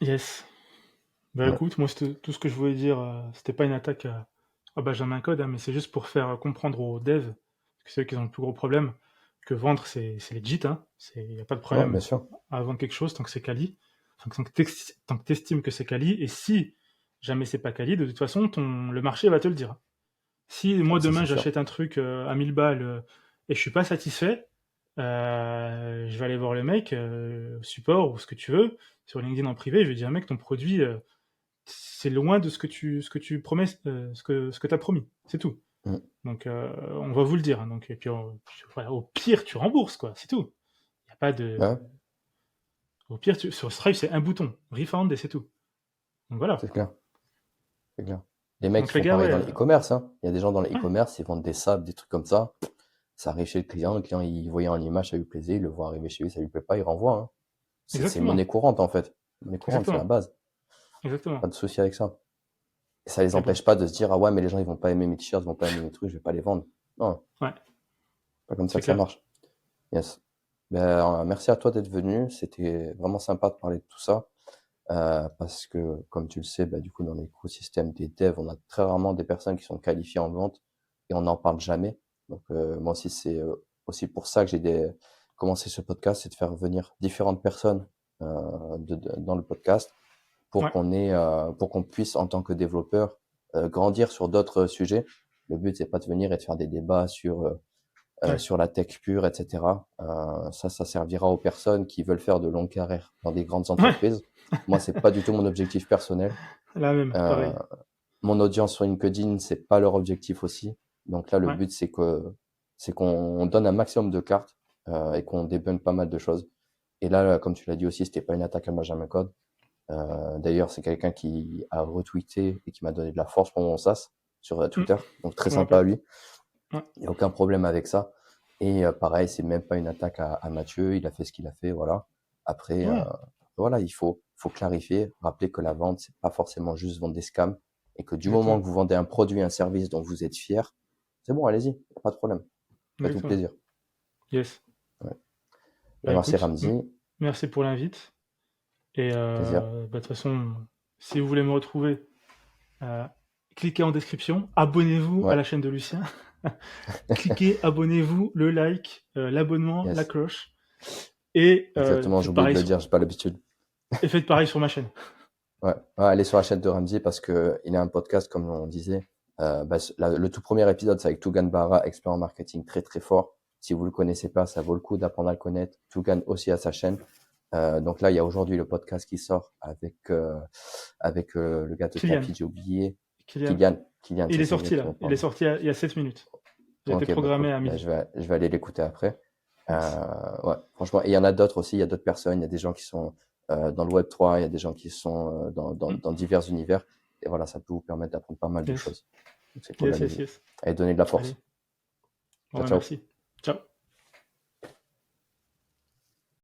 yes. Bah Ouais, écoute, moi, c'était tout ce que je voulais dire. C'était pas une attaque à Benjamin Code, hein, mais c'est juste pour faire comprendre aux devs, parce que c'est eux qui ont le plus gros problème, que vendre, c'est legit, hein. Il n'y a pas de ouais, bien problème sûr. à vendre quelque chose tant que c'est quali. Enfin, tant que t'estimes que c'est quali, et si jamais c'est pas quali, de toute façon, le marché va te le dire. Si moi, Ça, demain, c'est sûr. j'achète un truc à 1000 balles et je suis pas satisfait, je vais aller voir le mec, support ou ce que tu veux, sur LinkedIn en privé, je vais dire, mec, ton produit, c'est loin de ce que tu promets, ce que tu as promis. C'est tout. Mm. Donc, on va vous le dire, hein. Donc, et puis, voilà, au pire, tu rembourses, quoi. C'est tout. Y a pas de. Ouais, Au pire, sur Stripe, c'est un bouton, refund et c'est tout. Donc voilà. c'est clair, c'est clair. Les mecs, Donc ils les font gars, pareil ouais, dans le e-commerce, hein. Il y a des gens dans le ouais, e-commerce, ils vendent des sables, des trucs comme ça. Ça arrive chez le client, il voyait en image, ça lui plaisait, il le voit arriver chez lui, ça lui plaît pas, il renvoie, hein. C'est monnaie exactement, courante, en fait. Monnaie courante, c'est la exactement, base. Pas exactement. de souci avec ça. Et ça les Mais bon, empêche pas de se dire, ah ouais, mais les gens, ils vont pas aimer mes t-shirts, ils vont pas aimer mes trucs, je vais pas les vendre. Non, ouais, pas comme ça c'est que ça clair. marche. Yes. Ben, merci à toi d'être venu. C'était vraiment sympa de parler de tout ça. Parce que, comme tu le sais, bah, du coup, dans l'écosystème des devs, on a très rarement des personnes qui sont qualifiées en vente et on n'en parle jamais. Donc, moi aussi, c'est aussi pour ça que commencé ce podcast, c'est de faire venir différentes personnes dans le podcast Ouais, pour qu'on puisse, en tant que développeur, grandir sur d'autres sujets. Le but, c'est pas de venir et de faire des débats ouais, sur la tech pure, etc. Ça servira aux personnes qui veulent faire de longues carrières dans des grandes ouais, entreprises. Moi, c'est pas du tout mon objectif personnel. la même, Euh, pareil. Mon audience sur LinkedIn, c'est pas leur objectif aussi. Donc là, le Ouais, but, c'est qu'on donne un maximum de cartes et qu'on débunk pas mal de choses. Et là, comme tu l'as dit aussi, c'était pas une attaque à Benjamin Code. D'ailleurs, c'est quelqu'un qui a retweeté et qui m'a donné de la force pour mon SaaS sur hmm, Twitter. Donc très je me sympa à rappelle. lui. Ouais, Il n'y a aucun problème avec ça. Et pareil, c'est même pas une attaque à Mathieu. Il a fait ce qu'il a fait, voilà. Après, ouais, voilà, faut clarifier, rappeler que la vente, c'est pas forcément juste vendre des scams et que du moment exactement, que vous vendez un produit, un service dont vous êtes fier, c'est bon, allez-y, y a pas de problème. Faites-vous exactement. plaisir. Yes. Ouais. Ben, Bah merci écoute, Ramzi, merci pour l'invite. Et plaisir. bah, de toute façon, si vous voulez me retrouver, euh, cliquez en description, abonnez-vous à Ouais, la chaîne de Lucien. Cliquez, abonnez-vous, le like, l'abonnement, la yes. cloche. Et Exactement, j'ai oublié de le dire, j'ai pas l'habitude. faites pareil sur ma chaîne. Ouais, ouais, allez sur la chaîne de Ramzi parce que il a un podcast, comme on disait. Bah, le tout premier épisode, c'est avec Tougan Barra, expert en marketing très très fort. Si vous le connaissez pas, ça vaut le coup d'apprendre à le connaître. Tougan aussi a sa chaîne. Donc là, il y a aujourd'hui le podcast qui sort avec le gars de Kylian. Tapi, j'ai oublié. Kylian. Kylian, Il c'est est ça sorti là. exactement, Il est pardon. sorti il y a 7 minutes. Il a été Ok, bah programmé cool. à Bah, midi. je vais aller l'écouter après. Yes. Ouais, franchement, et il y en a d'autres aussi. Il y a d'autres personnes. Il y a des gens qui sont dans le Web3, il y a des gens qui sont Mm. dans divers univers. Et voilà, ça peut vous permettre d'apprendre pas mal de Yes. choses. Donc c'est cool, Yes, yes, allez-y. yes. Et donner de la Allez. force. Bon, Ciao, bah, ciao. merci. Ciao.